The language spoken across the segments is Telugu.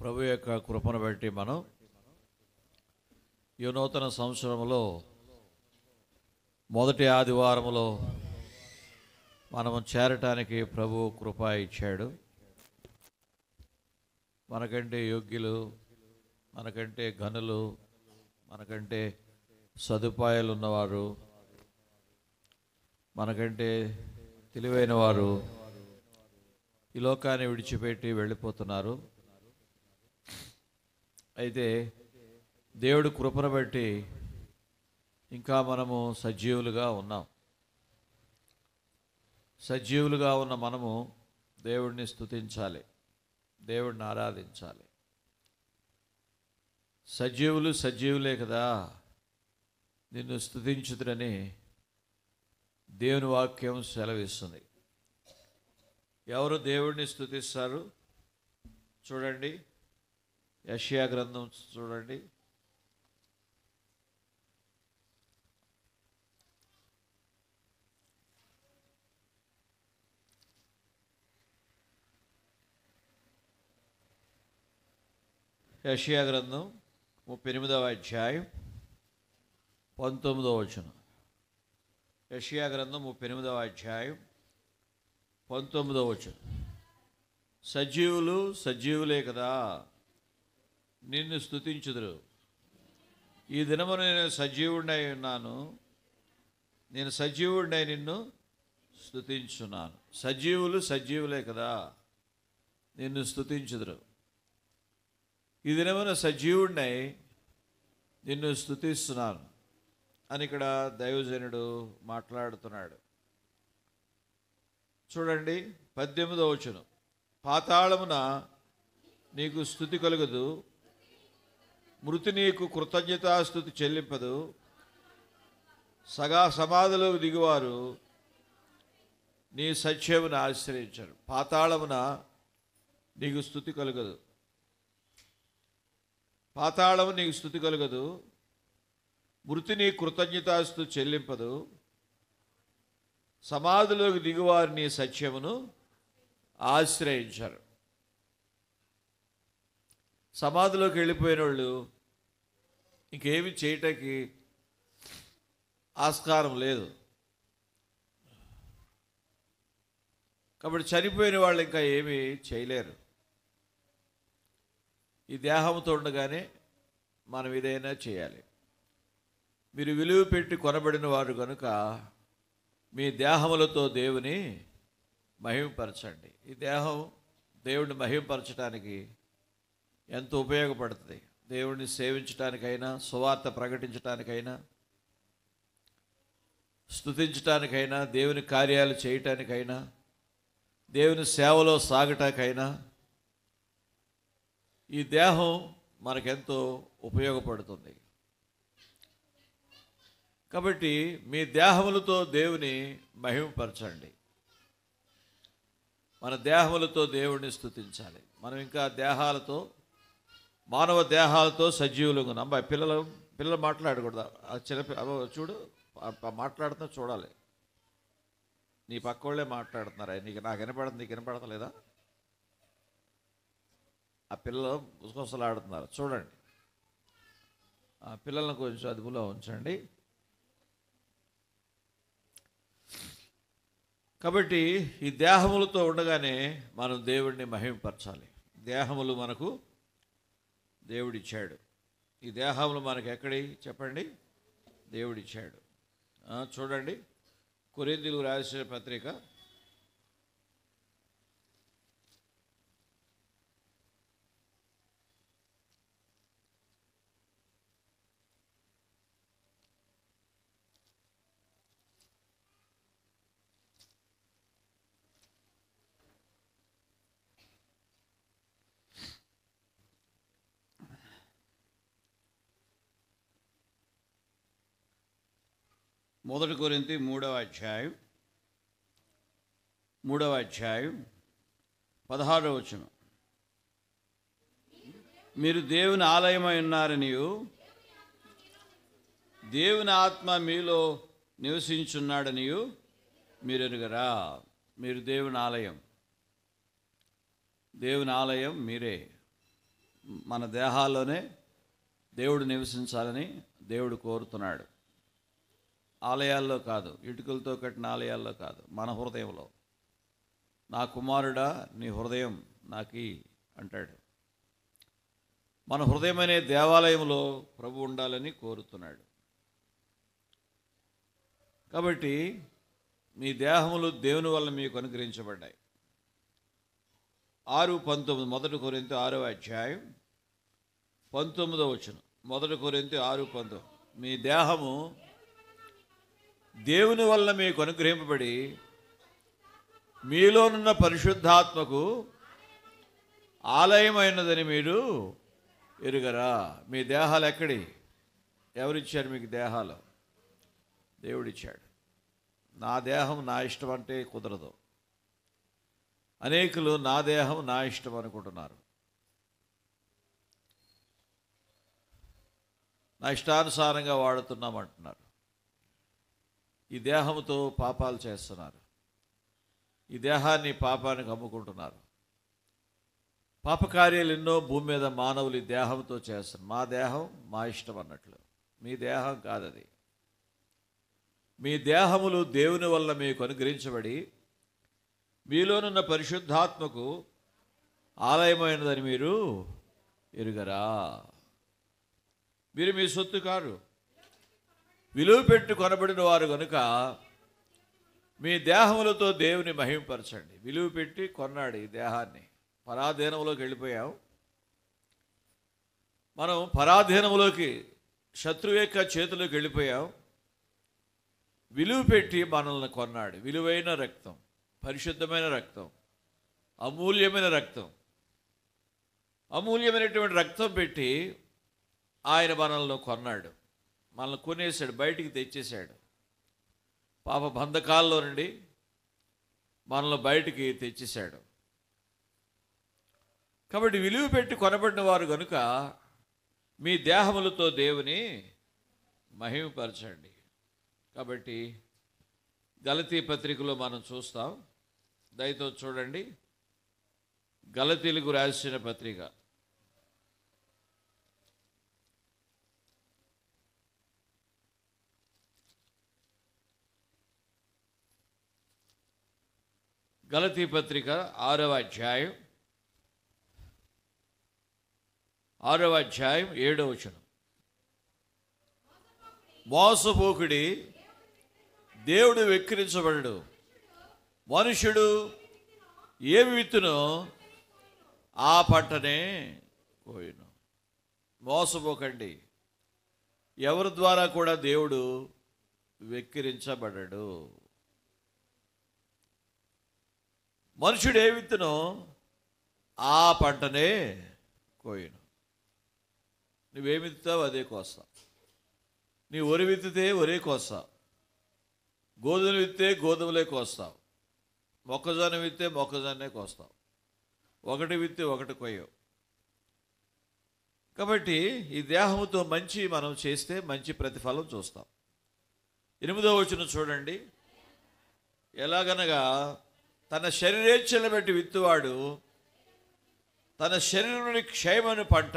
ప్రభు యొక్క కృపను బట్టి మనం ఈ నూతన సంవత్సరంలో మొదటి ఆదివారంలో మనము చేరటానికి ప్రభు కృప ఇచ్చాడు. మనకంటే యోగ్యులు, మనకంటే ఘనులు, మనకంటే సదుపాయాలు ఉన్నవారు, మనకంటే తెలివైన వారు ఈ లోకాన్ని విడిచిపెట్టి వెళ్ళిపోతున్నారు. అయితే దేవుడు కృపను బట్టి ఇంకా మనము సజీవులుగా ఉన్నాం. సజీవులుగా ఉన్న మనము దేవుడిని స్తుతించాలి, దేవుడిని ఆరాధించాలి. సజీవులే కదా, నిన్ను స్తుతించుదురని దేవుని వాక్యం సెలవిస్తుంది. ఎవరు దేవుడిని స్తుతిస్తారు? చూడండి, యెషయా గ్రంథం చూడండి. యెషయా గ్రంథం 38వ అధ్యాయం 19వ వచనం. యెషయా గ్రంథం 38వ అధ్యాయం 19వ వచనం. సజీవులే కదా, నిన్ను స్తుతించుదురు. ఈ దినము నేను సజీవుడినై ఉన్నాను, నేను సజీవుడినై నిన్ను స్తుతించున్నాను. సజీవులే కదా, నిన్ను స్తుతించుదురు. ఈ దినమున సజీవుడినై నిన్ను స్తుతిస్తున్నాను అని ఇక్కడ దైవజనుడు మాట్లాడుతున్నాడు. చూడండి 18వ వచనం. పాతాళమున నీకు స్తుతి కలుగదు, మృతి నీకు కృతజ్ఞతాస్తుతి చెల్లింపదు. సమాధిలోకి దిగువారు నీ సత్యమును ఆశ్రయించరు. పాతాళమున నీకు స్తుతి కలుగదు, పాతాళము నీకు స్తుతి కలుగదు, మృతి నీ కృతజ్ఞతాస్తుతి చెల్లింపదు. సమాధిలోకి దిగువారు నీ సత్యమును ఆశ్రయించరు. సమాధిలోకి వెళ్ళిపోయిన వాళ్ళు ఇంకేమి చేయటానికి ఆస్కారం లేదు. కాబట్టి చనిపోయిన వాళ్ళు ఇంకా ఏమీ చేయలేరు. ఈ దేహంతో ఉండగానే మనం ఏదైనా చేయాలి. మీరు విలువ పెట్టి కొనబడిన వారు కనుక మీ దేహములతో దేవుని మహిమపరచండి. ఈ దేహం దేవుడిని మహిమపరచడానికి ఎంతో ఉపయోగపడుతుంది. దేవుడిని సేవించడానికైనా, సువార్త ప్రకటించడానికైనా, స్తుతించడానికైనా, దేవుని కార్యాలు చేయటానికైనా, దేవుని సేవలో సాగటానికైనా ఈ దేహం మనకెంతో ఉపయోగపడుతుంది. కాబట్టి మీ దేహములతో దేవుని మహిమపరచండి. మన దేహములతో దేవుడిని స్తుతించాలి. మనం ఇంకా మానవ దేహాలతో సజీవులుగా ఉన్నాం. అబ్బాయి పిల్లలు మాట్లాడకూడదు. చూడు, మాట్లాడుతున్నా చూడాలి. నీ పక్క వాళ్ళే మాట్లాడుతున్నారు. నాకు వినపడుతుంది, నీకు వినపడతలేదా? ఆ పిల్లలు గుసగుసలాడుతున్నారు. చూడండి, ఆ పిల్లలను కొంచెం అదుపులో ఉంచండి. కాబట్టి ఈ దేహములతో ఉండగానే మనం దేవుడిని మహిమపరచాలి. దేహములు మనకు దేవుడిచ్చాడు. ఈ దేహములు మనకు ఎక్కడి చెప్పండి? దేవుడిచ్చాడు. చూడండి, కొరింథీయులకు రాసిన పత్రిక 1 కొరింథీ 3వ అధ్యాయం 16వ వచనం. మీరు దేవుని ఆలయమై ఉన్నారనియు దేవుని ఆత్మ మీలో నివసించున్నాడనియు మీరు ఎరుగరా. మీరు దేవుని ఆలయం మీరే. మన దేహాల్లోనే దేవుడు నివసించాలని దేవుడు కోరుతున్నాడు. ఆలయాల్లో కాదు, ఇటుకలతో కట్టిన ఆలయాల్లో కాదు, మన హృదయంలో. నా కుమారుడా నీ హృదయం నాకి అంటాడు. మన హృదయం అనే దేవాలయంలో ప్రభు ఉండాలని కోరుతున్నాడు. కాబట్టి మీ దేహములు దేవుని వల్ల మీకు అనుగ్రహించబడ్డాయి. 6:19 1 కొరింథీ 6వ అధ్యాయం 19వ వచనం. 1 కొరింథీ 6:19. మీ దేహము దేవుని వల్ల మీకు అనుగ్రహింపబడి మీలోనున్న పరిశుద్ధాత్మకు ఆలయమైనదని మీరు ఎరుగరా. మీ దేహాలు ఎక్కడి? ఎవరిచ్చారు మీకు దేహాలు? దేవుడిచ్చాడు. నా దేహం నా ఇష్టం అంటే కుదరదు. అనేకులు నా దేహం నా ఇష్టం అనుకుంటున్నారు. నా ఇష్టానుసారంగా వాడుతున్నామంటున్నారు. ఈ దేహంతో పాపాలు చేస్తున్నారు. ఈ దేహాన్ని పాపానికి అమ్ముకుంటున్నారు. పాపకార్యాలు ఎన్నో భూమి మీద మానవులు ఈ దేహంతో చేస్తారు. మా దేహం మా ఇష్టం అన్నట్లు. మీ దేహం కాదది. మీ దేహములు దేవుని వల్ల మీకు అనుగ్రహించబడి మీలోనున్న పరిశుద్ధాత్మకు ఆలయమైనదని మీరు ఎరుగరా. మీరు మీ సొత్తు కారు, విలువ పెట్టి కొనబడిన వారు కనుక మీ దేహములతో దేవుని మహిమపరచండి. విలువ పెట్టి కొన్నాడు ఈ దేహాన్ని. పరాధీనంలోకి వెళ్ళిపోయాం మనం. పరాధీనంలోకి, శత్రువు యొక్క చేతిలోకి వెళ్ళిపోయాం. విలువ పెట్టి మనల్ని కొన్నాడు. విలువైన రక్తం, పరిశుద్ధమైన రక్తం, అమూల్యమైన రక్తం. అమూల్యమైనటువంటి రక్తం పెట్టి ఆయన మనల్ని కొన్నాడు. మనల్ని కొనేసాడు, బయటికి తెచ్చేశాడు. పాప బంధకాల్లో నుండి మనల్ని బయటికి తెచ్చేశాడు. కాబట్టి విలువ పెట్టి కొనబడిన వారు కనుక మీ దేహములతో దేవుని మహిమపరచండి. కాబట్టి గలతీ పత్రికలో మనం చూస్తాం. దయతో చూడండి. గలతీలకు రాసిన పత్రిక గలతీ పత్రిక 6వ అధ్యాయం 7వ వచనం. మోసపోకుడి, దేవుడు వెక్కిరించబడడు. మనుషుడు ఏమి విత్తునో ఆ పంటనే కోయును. మోసపోకండి. ఎవరి ద్వారా కూడా దేవుడు వెక్కిరించబడడు. మనుషుడు ఏ విత్తునో ఆ పంటనే కోయును. నువ్వేమి విత్తుతావు అదే కోస్తావు. నీ వరి విత్తితే వరే కోస్తావు. గోధుమలు విత్తే గోధుమలే కోస్తావు. మొక్కజొన్న విత్తే మొక్కజొన్నే కోస్తావు. ఒకటి విత్తే ఒకటి కొయ్యవు. కాబట్టి ఈ దేహంతో మంచి మనం చేస్తే మంచి ప్రతిఫలం చూస్తాం. 8వ వచనం చూడండి. ఎలాగనగా తన శరీరేచ్ఛను బట్టి విత్తువాడు తన శరీరుని క్షయమను పంట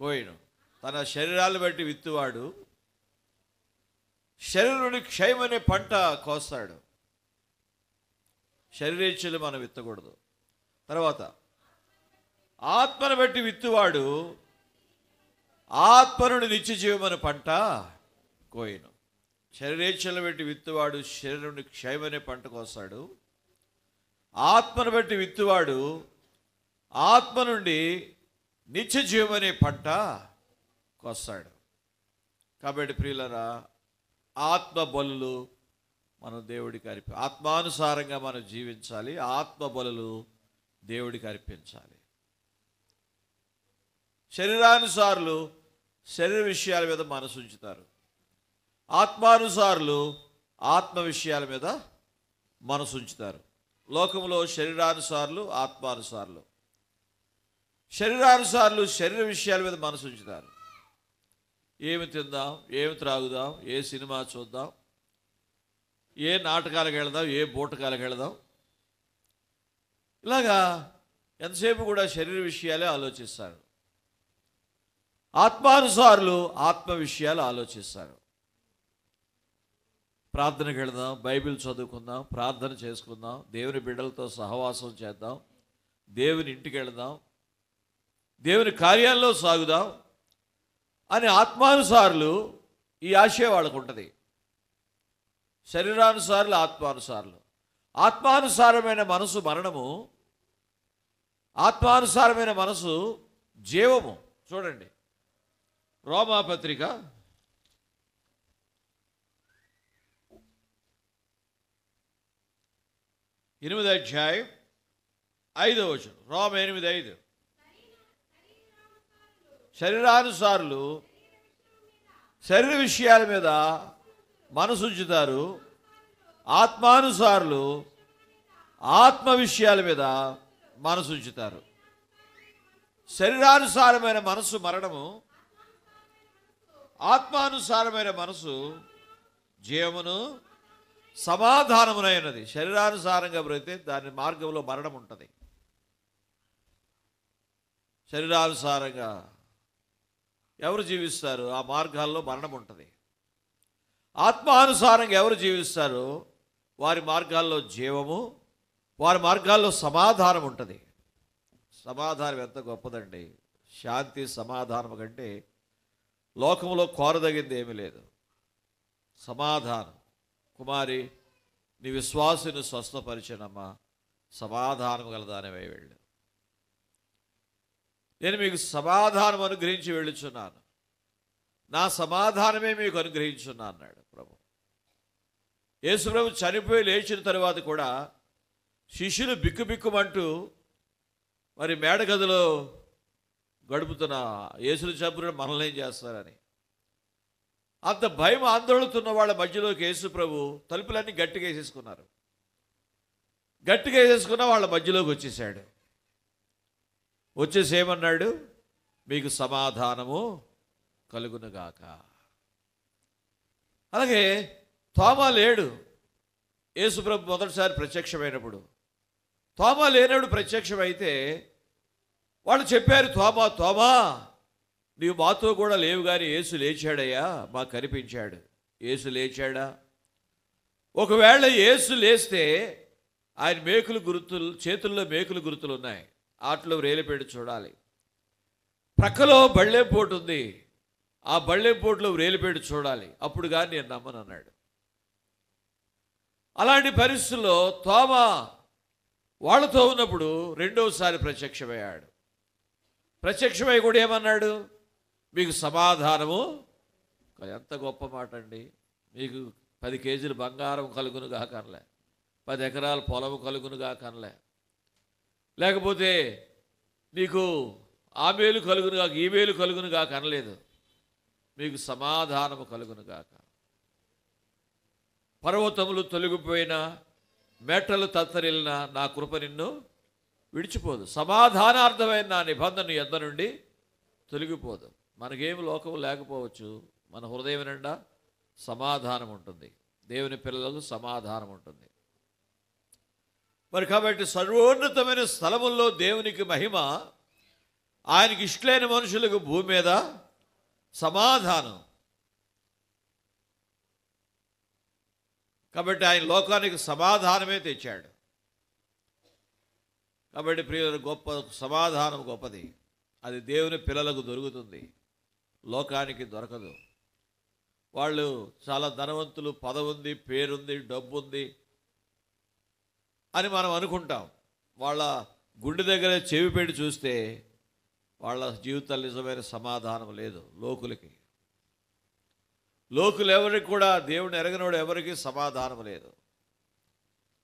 కోయను. తన శరీరాలను బట్టి విత్తువాడు శరీరుని క్షయమనే పంట కోస్తాడు. శరీరేచ్ఛలు మనం విత్తకూడదు. తర్వాత ఆత్మను బట్టి విత్తువాడు ఆత్మనుడి నిత్య జీవమని పంట కోయను. శరీరేచ్ఛలను బట్టి విత్తువాడు శరీరుని క్షయమనే పంట కోస్తాడు. ఆత్మను బట్టి విత్తువాడు ఆత్మ నుండి నిత్య జీవమనే పంట కోస్తాడు. కాబట్టి ప్రియులరా, ఆత్మ బలులు మనం దేవుడికి ఆత్మానుసారంగా మనం జీవించాలి. ఆత్మ బలులు దేవుడికి అర్పించాలి. శరీరానుసారులు శరీర విషయాల మీద మనసు ఉంచుతారు. ఆత్మానుసారులు ఆత్మ విషయాల మీద మనసు ఉంచుతారు. లోకంలో శరీరానుసారులు ఆత్మానుసారులు. శరీరానుసారులు శరీర విషయాల మీద మనసు ఉంచుతారు. ఏమి తిందాం, ఏమి త్రాగుదాం, ఏ సినిమా చూద్దాం, ఏ నాటకాలకు వెళదాం, ఏ బూటకాలకు వెళదాం, ఇలాగా ఎంతసేపు కూడా శరీర విషయాలే ఆలోచిస్తారు. ఆత్మానుసారులు ఆత్మ విషయాలు ఆలోచిస్తారు. ప్రార్థనకి వెళదాం, బైబిల్ చదువుకుందాం, ప్రార్థన చేసుకుందాం, దేవుని బిడ్డలతో సహవాసం చేద్దాం, దేవుని ఇంటికి వెళదాం, దేవుని కార్యాల్లో సాగుదాం అని ఆత్మానుసారులు ఈ ఆశయం వాళ్ళకు ఉంటుంది. శరీరానుసారులు ఆత్మానుసారులు. ఆత్మానుసారమైన మనసు మరణము, ఆత్మానుసారమైన మనసు జీవము. చూడండి, రోమాపత్రిక 8:5 రోమ 8:5 శరీరానుసారులు శరీర విషయాల మీద మనసు ఉంచుతారు, ఆత్మానుసారులు ఆత్మ విషయాల మీద మనసు ఉంచుతారు. శరీరానుసారమైన మనసు మరణము, ఆత్మానుసారమైన మనసు జీవమును సమాధానమునైనది. శరీరానుసారంగా బ్రతికితే దాని మార్గంలో మరణం ఉంటుంది. శరీరానుసారంగా ఎవరు జీవిస్తారు ఆ మార్గాల్లో మరణం ఉంటుంది. ఆత్మానుసారంగా ఎవరు జీవిస్తారో వారి మార్గాల్లో జీవము, వారి మార్గాల్లో సమాధానం ఉంటుంది. సమాధానం ఎంత గొప్పదండి. శాంతి సమాధానం కంటే లోకంలో కోరదగింది ఏమీ లేదు. సమాధానం. కుమారి, నీ విశ్వాసుని స్వస్థపరిచినమ్మా, సమాధానం గలదానివై వెళ్ళు. నేను మీకు సమాధానం అనుగ్రహించి వెళ్ళుచున్నాను, నా సమాధానమే మీకు అనుగ్రహించున్నా అన్నాడు ప్రభు. యేసు ప్రభు చనిపోయి లేచిన తర్వాత కూడా శిష్యులు బిక్కుబిక్కుమంటూ మరి మేడగదిలో గడుపుతున్న యేసుని చంపున మనల్ని ఏం చేస్తారని అంత భయం ఆందోళనతున్న వాళ్ళ మధ్యలోకి యేసు ప్రభు తలుపులన్నీ గట్టిగా వేసేసుకున్నారు. గట్టిగా వేసేసుకున్న వాళ్ళ మధ్యలోకి వచ్చేసాడు. వచ్చేసి ఏమన్నాడు? మీకు సమాధానము కలుగునుగాక. అలాగే తోమా లేడు యేసు ప్రభు మొదటిసారి ప్రత్యక్షమైనప్పుడు. తోమా లేనప్పుడు ప్రత్యక్షమైతే వాళ్ళు చెప్పారు, తోమా తోమా నీవు మాతో కూడా లేవు, కానీ యేసు లేచాడయ్యా, మాకు కనిపించాడు. యేసు లేచాడా? ఒకవేళ యేసు లేస్తే ఆయన మేకులు గుర్తులు, చేతుల్లో మేకులు గుర్తులు ఉన్నాయి, ఆటలో వ్రేలిపెట్టి చూడాలి. ప్రక్కలో బళ్ళెంపోటు ఉంది, ఆ బళ్ళెంపోటులో వ్రేలిపెట్టి చూడాలి, అప్పుడు కానీ నేను నమ్మను అన్నాడు. అలాంటి పరిస్థితుల్లో తోమా వాళ్ళతో ఉన్నప్పుడు రెండోసారి ప్రత్యక్షమయ్యాడు. ప్రత్యక్షమై కూడా ఏమన్నాడు? మీకు సమాధానము. ఎంత గొప్ప మాట అండి. మీకు 10 కేజీలు బంగారం కలుగును కాకనలే, 10 ఎకరాల పొలము కలుగును కాకనలే, లేకపోతే నీకు ఆ మేలు కలుగును కాక ఈ మేలు కలుగును కాక అనలేదు. మీకు సమాధానము కలుగును కాక. పర్వతములు తొలగిపోయినా, మెట్టలు తత్తరిల్లినా నా కృప నిన్ను విడిచిపోదు. సమాధానార్థమైన నా నిబంధన యొద్ద నుండి తొలగిపోదు. మనకేమి లోకం లేకపోవచ్చు, మన హృదయం నిండా సమాధానం ఉంటుంది. దేవుని పిల్లలకు సమాధానం ఉంటుంది. మరి కాబట్టి సర్వోన్నతమైన స్థలముల్లో దేవునికి మహిమ, ఆయనకి ఇష్టలైన మనుషులకు భూమి మీద సమాధానం. కాబట్టి ఆయన లోకానికి సమాధానమే తెచ్చాడు. కాబట్టి ప్రియుల గొప్ప సమాధానం గొప్పది. అది దేవుని పిల్లలకు దొరుకుతుంది, లోకానికి దొరకదు. వాళ్ళు చాలా ధనవంతులు, పదవుంది, పేరుంది, డబ్బుంది అని మనం అనుకుంటాం. వాళ్ళ గుండె దగ్గర చెవి పెట్టి చూస్తే వాళ్ళ జీవితాలు నిజమైన సమాధానం లేదు. లోకులు ఎవరికి కూడా, దేవుని ఎరగనోడు ఎవరికి సమాధానం లేదు.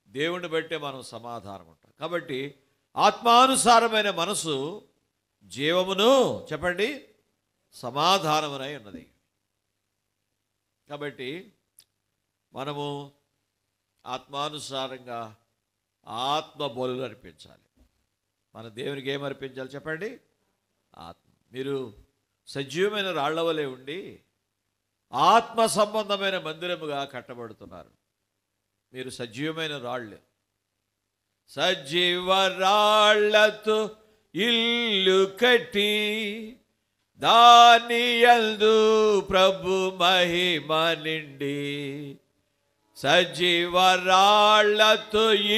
దేవుణ్ణి బట్టే మనం సమాధానం ఉంటాం. కాబట్టి ఆత్మానుసారమైన మనసు జీవమును, చెప్పండి, సమాధానమునై ఉన్నది. కాబట్టి మనము ఆత్మానుసారంగా ఆత్మ బలులు అర్పించాలి. మన దేవునికి ఏం అర్పించాలి చెప్పండి? ఆత్మ. మీరు సజీవమైన రాళ్ల వలె ఉండి ఆత్మ సంబంధమైన మందిరముగా కట్టబడుతున్నారు. మీరు సజీవమైన రాళ్ళు. సజీవరాళ్లతో ఇల్లు కట్టి దానియందు ప్రభు మహిమ నిండి. సజీవరాళ్లతో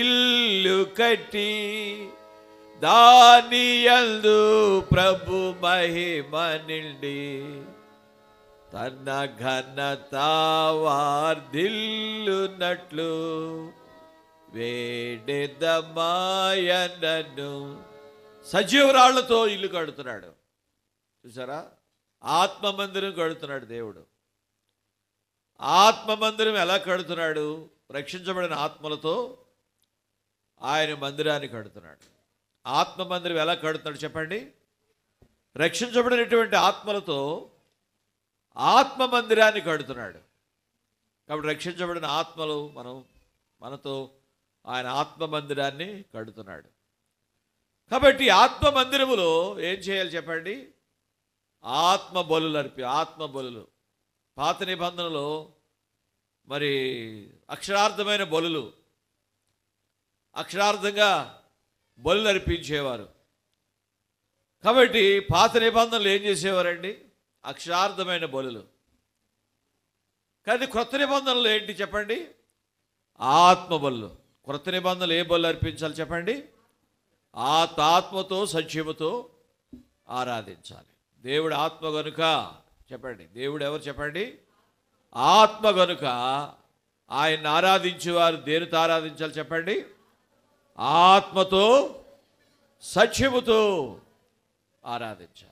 ఇల్లు కట్టి దానియందు ప్రభు మహిమ నిండి. తన ఘనత వార్ధిల్లునట్లు వేడెదమాయనను. సజీవరాళ్లతో ఇల్లు కడుతున్నాడు. చూసారా, ఆత్మ మందిరం కడుతున్నాడు దేవుడు. ఆత్మ మందిరం ఎలా కడుతున్నాడు? రక్షించబడిన ఆత్మలతో ఆయన మందిరాన్ని కడుతున్నాడు. ఆత్మ మందిరం ఎలా కడుతున్నాడు చెప్పండి? రక్షించబడినటువంటి ఆత్మలతో ఆత్మ మందిరాన్ని కడుతున్నాడు. కాబట్టి రక్షించబడిన ఆత్మలు మనతో ఆయన ఆత్మ మందిరాన్ని కడుతున్నాడు. కాబట్టి ఆత్మ మందిరములో ఏం చేయాలి చెప్పండి? ఆత్మ బలులు. పాత నిబంధనలో మరి అక్షరార్థమైన బలులు, అక్షరార్థంగా బలులు అర్పించేవారు. కాబట్టి పాత నిబంధనలు ఏం చేసేవారండి? అక్షరార్థమైన బలులు. కానీ క్రొత్త నిబంధనలు ఏంటి చెప్పండి? ఆత్మ బలులు. క్రొత్త నిబంధనలు ఏ బలు అర్పించాలి చెప్పండి? ఆత్మతో సత్యముతో ఆరాధించాలి. దేవుడు ఆత్మ గనుక చెప్పండి. దేవుడు ఎవరు చెప్పండి? ఆత్మ గనుక ఆయన్ని ఆరాధించేవారు దేనితో ఆరాధించాలి చెప్పండి? ఆత్మతో సత్యముతో ఆరాధించాలి.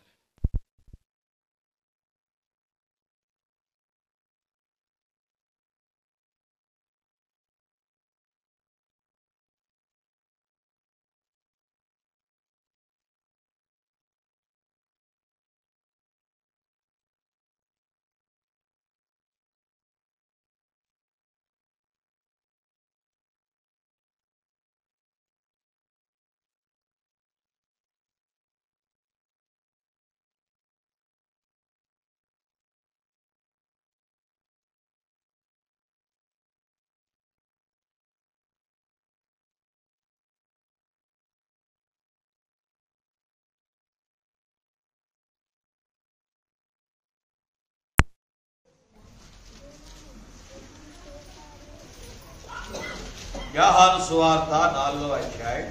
యోహాను సువార్త 4వ అధ్యాయం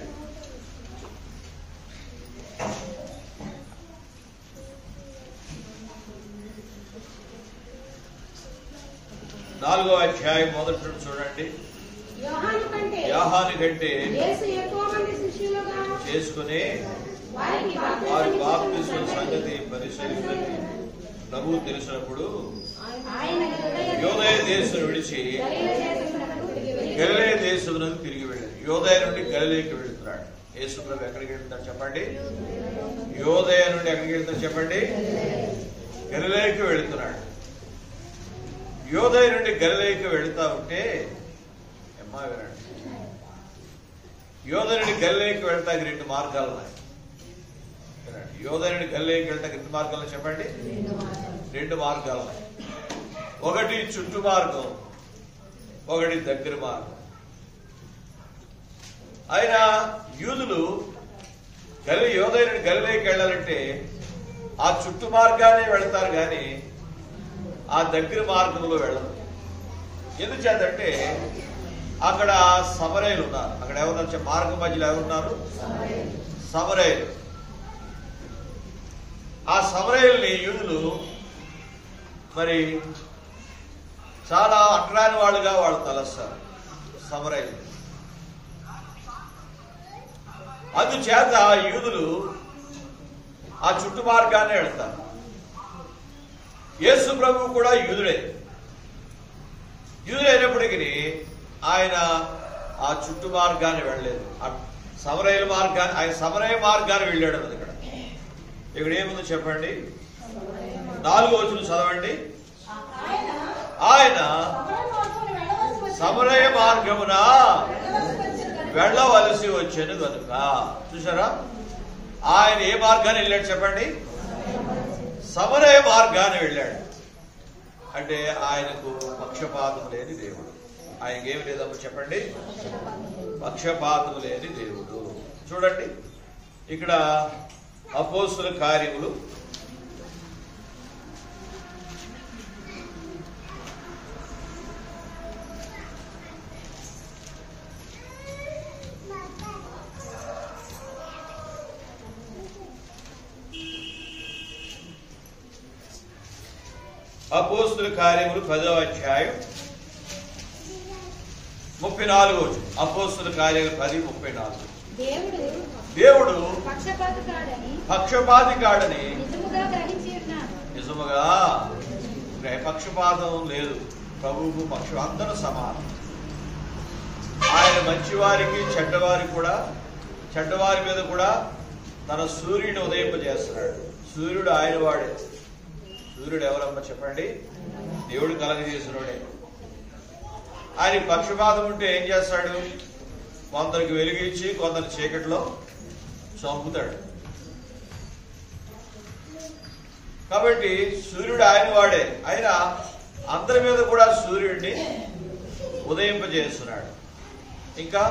4వ అధ్యాయం మొదటి నుండి చూడండి. యోహాను కంటే చేసుకుని వారి బాప్తిస్మ సంగతి పరిశీలించి ప్రభువు తెలిసినప్పుడు యోదయ దేశం విడిచి గలిలయ దేశమునకు తిరిగి వెళ్ళాడు. యోదయ నుండి గలిలయకి వెళుతున్నాడు. యేసు ప్రభు ఎక్కడికి వెళ్తాడు చెప్పండి? యోదయ నుండి ఎక్కడికి వెళ్తాడు చెప్పండి? గలిలయకి వెళుతున్నాడు. యోదయ నుండి గలిలయకి వెళుతా ఉంటే అమ్మా వినండి, యోదయ నుండి గలిలయకి వెళ్తాకి 2 మార్గాలు ఉన్నాయి. యోదయ నుండి గలిలయకి వెళ్తాకి 2 మార్గాలు చెప్పండి? 2 మార్గాలు ఉన్నాయి. ఒకటి చుట్టూ మార్గం, ఒకటి దగ్గర మార్గం. ఆయన యూదులు యోదయ నుండి గలిలయకి వెళ్ళాలంటే ఆ చుట్టూ మార్గానే వెళ్తారు కానీ ఆ దగ్గర మార్గంలో వెళ్ళరు. ఎందుచేతంటే అక్కడ సమరయులు ఉన్నారు. అక్కడ ఎవరున్నారు? మార్గం మధ్యలో ఎవరున్నారు? సమరయులు. ఆ సమరయుల్ని యూదులు మరి చాలా అట్రాని వాళ్ళుగా వాళ్ళు తలస్తారు సమరయులు. అందుచేత యూదులు ఆ చుట్టు మార్గాన్ని వెళ్తారు. యేసు ప్రభు కూడా యూదుడైనప్పటికీ ఆయన ఆ చుట్టు మార్గాన్ని వెళ్ళలేదు. సమరయుల మార్గాన్ని, ఆయన సమరయ మార్గాన్ని వెళ్ళాడు. అన్నది ఇక్కడ ఏముందో చెప్పండి? 4వ వచనం చదవండి. ఆయన సమరయ మార్గమున వెళ్ళవలసి వచ్చాను కనుక. చూసారా, ఆయన ఏ మార్గాన్ని వెళ్ళాడు చెప్పండి? సమరయ మార్గాన్ని వెళ్ళాడు. అంటే ఆయనకు పక్షపాతం లేని దేవుడు. ఆయనకేమి లేదమ్మా చెప్పండి? పక్షపాతము లేని దేవుడు. చూడండి ఇక్కడ అపోస్తుల కార్యములు 10వ అధ్యాయం 34 అపోస్తుల కార్యములు 10:34. దేవుడు పక్షపాతి కాడని నిజముగా పక్షపాతం లేదు. ప్రభువుకు అందరూ సమానం. ఆయన మంచివారికి చెడ్డవారి మీద కూడా తన సూర్యుని ఉదయింపజేస్తున్నాడు. సూర్యుడు ఆయన వాడే. సూర్యుడు ఎవరమ్మా చెప్పండి? దేవుడు కలగజేసినోడే. ఆయన పక్షపాతం ఉంటే ఏం చేస్తాడు? కొందరికి వెలిగించి కొందరు చీకట్లో చంపుతాడు. కాబట్టి సూర్యుడు ఆయన వాడే. ఆయన అందరి మీద కూడా సూర్యుడిని ఉదయింపజేస్తున్నాడు. ఇంకా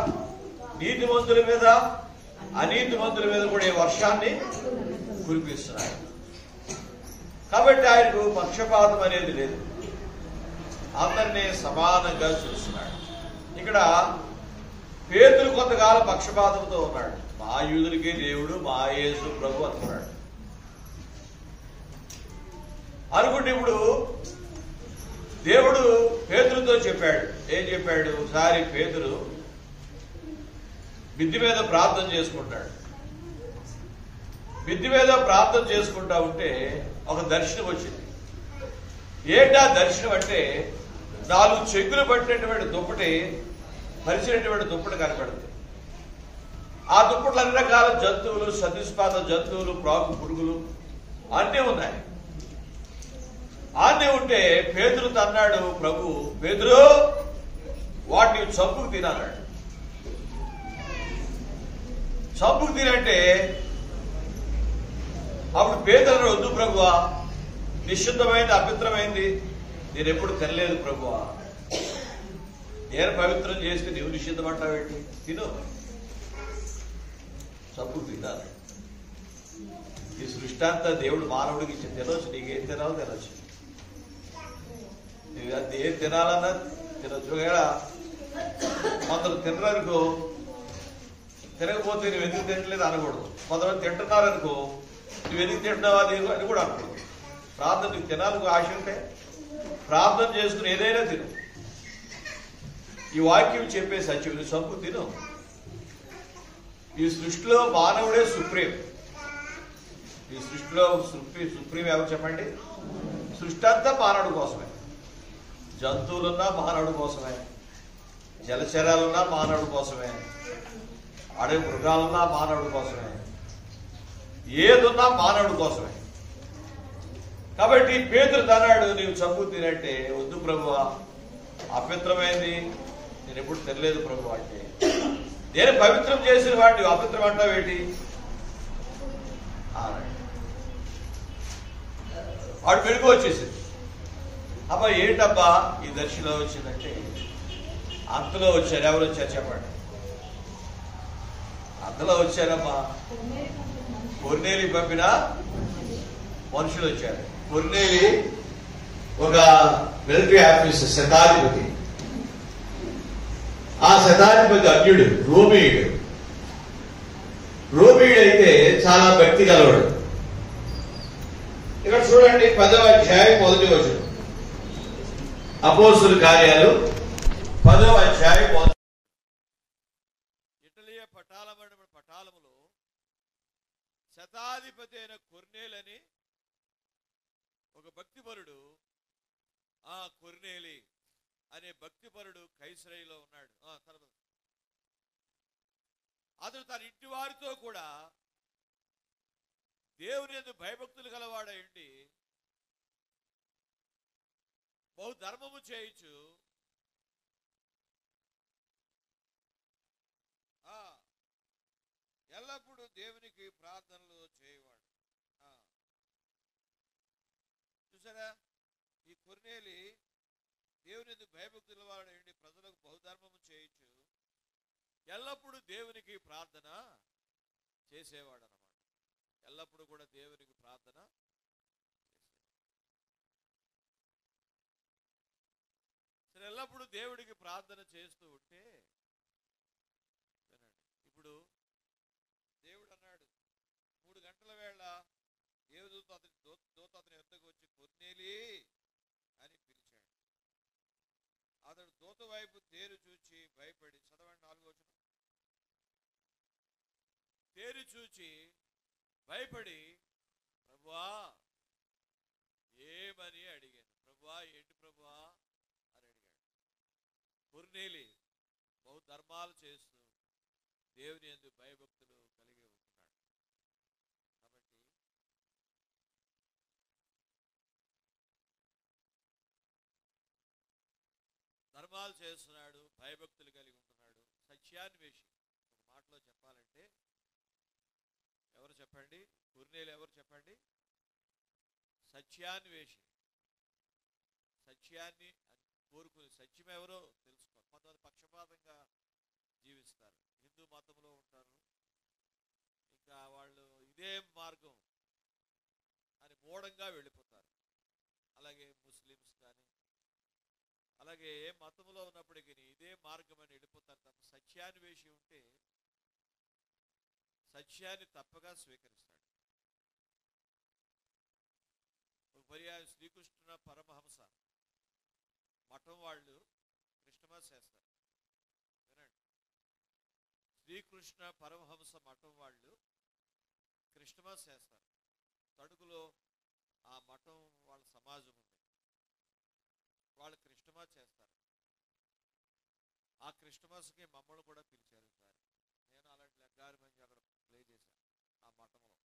నీతిమంతుల మీద అనీతిమంతుల మీద కూడా ఈ వర్షాన్ని కురిపిస్తున్నాడు. కాబట్టి ఆయనకు పక్షపాతం అనేది లేదు. అందరినీ సమానంగా చూస్తున్నాడు. ఇక్కడ పేతురు కొంతకాలం పక్షపాతంతో ఉన్నాడు. మా యూదులకే దేవుడు, మా యేసు ప్రభు అనుకున్నాడు. అనుకుంటే ఇప్పుడు దేవుడు పేతురుతో చెప్పాడు. ఏం చెప్పాడు? ఒకసారి పేతురు మిద్ది మీద ప్రార్థన చేసుకుంటాడు. మిద్ది మీద ప్రార్థన చేసుకుంటా ఉంటే ఒక దర్శనం వచ్చింది. ఏంటా దర్శనం అంటే 4 చెక్కులు పట్టినటువంటి దుప్పటి, పరిచినటువంటి దుప్పటి కనపడుతుంది. ఆ దుప్పట్లు అన్ని రకాల జంతువులు, సతిస్పాద జంతువులు, ప్రాకు పురుగులు అన్నీ ఉన్నాయి. అన్నీ ఉంటే పేతురు అన్నాడు, ప్రభు పేతురు వాటిని చంపుకు తినన్నాడు. చంపుకు తినంటే అప్పుడు పేతురు, వద్దు ప్రభువా, నిశ్శుద్ధమైంది, అపవిత్రమైంది, నేను ఎప్పుడు తినలేదు ప్రభువా. నేను పవిత్రం చేస్తే నీవు నిషిద్ధం అంటావేంటి? తిను, చంపుకు తినాలి. ఈ సృష్టి అంతా దేవుడు మానవుడికి ఇచ్చి తినవచ్చు. నీకేం తినాలో తినొచ్చు. అది ఏం తినాలన్నా తినొచ్చు. కొందరు తినరనుకో, తినకపోతే నువ్వు ఎందుకు తినట్లేదు అనకూడదు. కొంతమంది తింటున్నారనుకో, నువ్వు ఎందుకు తింటున్నావా అని కూడా అనకూడదు. ప్రార్థన, నీకు తినాలకు ఆశ ఉంటే ప్రార్థన చేసుకుని ఏదైనా తిను. ఈ వాక్యం చెప్పే సత్యం, నువ్వు చంపు తిను. ఈ సృష్టిలో మానవుడే సుప్రీం. ఈ సృష్టిలో సుప్రీం ఎవరు చెప్పండి? సృష్టి అంతా మానవుడి కోసమే. జంతువులున్నా మానవుడి కోసమే, జలచరాలున్నా మానవుడి కోసమే, అడవి మృగాలున్నా మానవుడి కోసమే, ఏదున్నా మానవుడి కోసమే. కాబట్టి పేతురు అన్నాడు, నీవు చంపు తినంటే, వద్దు ప్రభువా, అపవిత్రమైంది, నేను ఎప్పుడు తినలేదు ప్రభు అంటే. నేను పవిత్రం చేసిన వాడిని అపవిత్రం అంటావేంటి? వాడు వెలుగు వచ్చేసింది. అబ్బా ఏంటబ్బా ఈ దర్శనం వచ్చిందంటే, అంతలో వచ్చారు. ఎవరు వచ్చారు చెప్పండి? అంతలో వచ్చారమ్మా, కొర్నేలి పంపిన మనుషులు వచ్చారు. కొర్నేలి ఒక మిలిటరీ ఆఫీసర్, శతాధిపతి. ఆ శతాధిపతి అన్యుడు, రోమీయుడు. రోమీయుడు అయితే చాలా భక్తి కలవాడు. ఇక్కడ చూడండి 10వ అధ్యాయం 1వ వచనం. అపోస్తుల కార్యాలు 10వ అధ్యాయం 1. ఇటలియ పటాలములో శతాధిపతి అయిన కొర్నేలని ఒక భక్తిపరుడు, ఆ కొర్నేలి అనే భక్తిపరుడు కైసరయ్యలో ఉన్నాడు. అతడు తన ఇంటి వారితో కూడా దేవుని యందు భయభక్తులు గలవాడయుండి బహుధర్మము చేయించు ఎల్లప్పుడూ దేవునికి ప్రార్థనలు చేయవాడు. చూసారా, ఈ కొర్నేలి దేవుని యందు భయభక్తుల వాడయుండి ప్రజలకు బహుధర్మము చేయించు ఎల్లప్పుడూ దేవునికి ప్రార్థన చేసేవాడు అన్నమాట. ఎల్లప్పుడూ కూడా దేవునికి ప్రార్థన చేసేవాడు. సరే, ఎల్లప్పుడూ దేవుడికి ప్రార్థన చేస్తూ ఉంటే వినండి, ఇప్పుడు దేవుడు అన్నాడు 3 గంటల వేళ దేవదూత దూత అతని యొద్దకు వచ్చి కొర్నేలి అని పిలిచాడు. అతడు దూత వైపు తేరు చూచి భయపడి, చదవండి 4వ వచనం. తేరు చూచి భయపడి, ప్రభువా ఏమని అడిగాను. ప్రభువా ఏంటి ప్రభువా అని అడిగాడు. కొర్నేలి బహు ధర్మాలు చేస్తూ దేవుని యందు భయభక్తులు కలిగి ఉంటున్నాడు. కాబట్టి ధర్మాలు చేస్తున్నాడు, భయభక్తులు కలిగి ఉంటున్నాడు, సత్యాన్వేషి. ఒక మాటలో చెప్పాలంటే ఎవరు చెప్పండి? కొర్నేలి ఎవరు చెప్పండి? సత్యాన్వేషి. సత్యాన్ని కోరుకుని సత్యం ఎవరో తెలుసుకో. కొంతమంది పక్షపాతంగా జీవిస్తారు, హిందూ మతంలో ఉంటారు, ఇంకా వాళ్ళు ఇదే మార్గం అని మూఢంగా వెళ్ళిపోతారు. అలాగే ముస్లిమ్స్ కానీ, అలాగే ఏ మతంలో ఉన్నప్పటికీ ఇదే మార్గం అని వెళ్ళిపోతారు తప్ప సత్యాన్వేషి ఉంటే సత్యాన్ని తప్పగా స్వీకరిస్తాడు. ఒక పర్యాయం శ్రీకృష్ణ పరమహంస మఠం వాళ్ళు క్రిస్టమస్ చేస్తారు. వినండి, శ్రీకృష్ణ పరమహంస మఠం వాళ్ళు క్రిస్టమస్ చేస్తారు. తణుకులో ఆ మఠం వాళ్ళ సమాజం ఉంది, వాళ్ళు క్రిస్టమస్ చేస్తారు. ఆ క్రిస్టమస్కి మమ్మల్ని కూడా పిలిచారు ఈసారి. నేను అలాంటి లెగ్గారి మంచి అక్కడ ప్లే చేశాను ఆ మఠంలో.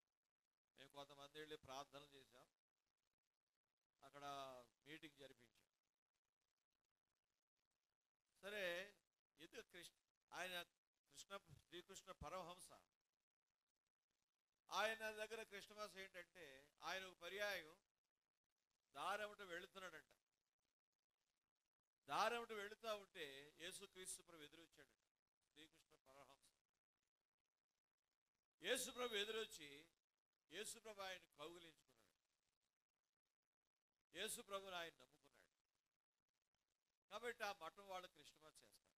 మేము కొంతమంది వెళ్ళి ప్రార్థనలు చేశాం, అక్కడ మీటింగ్ జరిపించాం. సరే, ఎందుకు ఆయన శ్రీకృష్ణ పరమహంస ఆయన దగ్గర క్రిస్టమస్ ఏంటంటే, ఆయన ఒక పర్యాయం దారమట వెళుతున్నాడంట. దారమట వెళుతూ ఉంటే యేసుక్రీస్తు ప్రభు ఎదురొచ్చాడట. శ్రీకృష్ణ పరమహంస యేసుప్రభు ఎదురొచ్చి యేసుప్రభు ఆయన కౌగిలించుకున్నాడు. యేసుప్రభుని ఆయన నమ్ముకున్నాడు. కాబట్టి ఆ మఠం వాళ్ళు క్రిస్టమస్ చేస్తారు.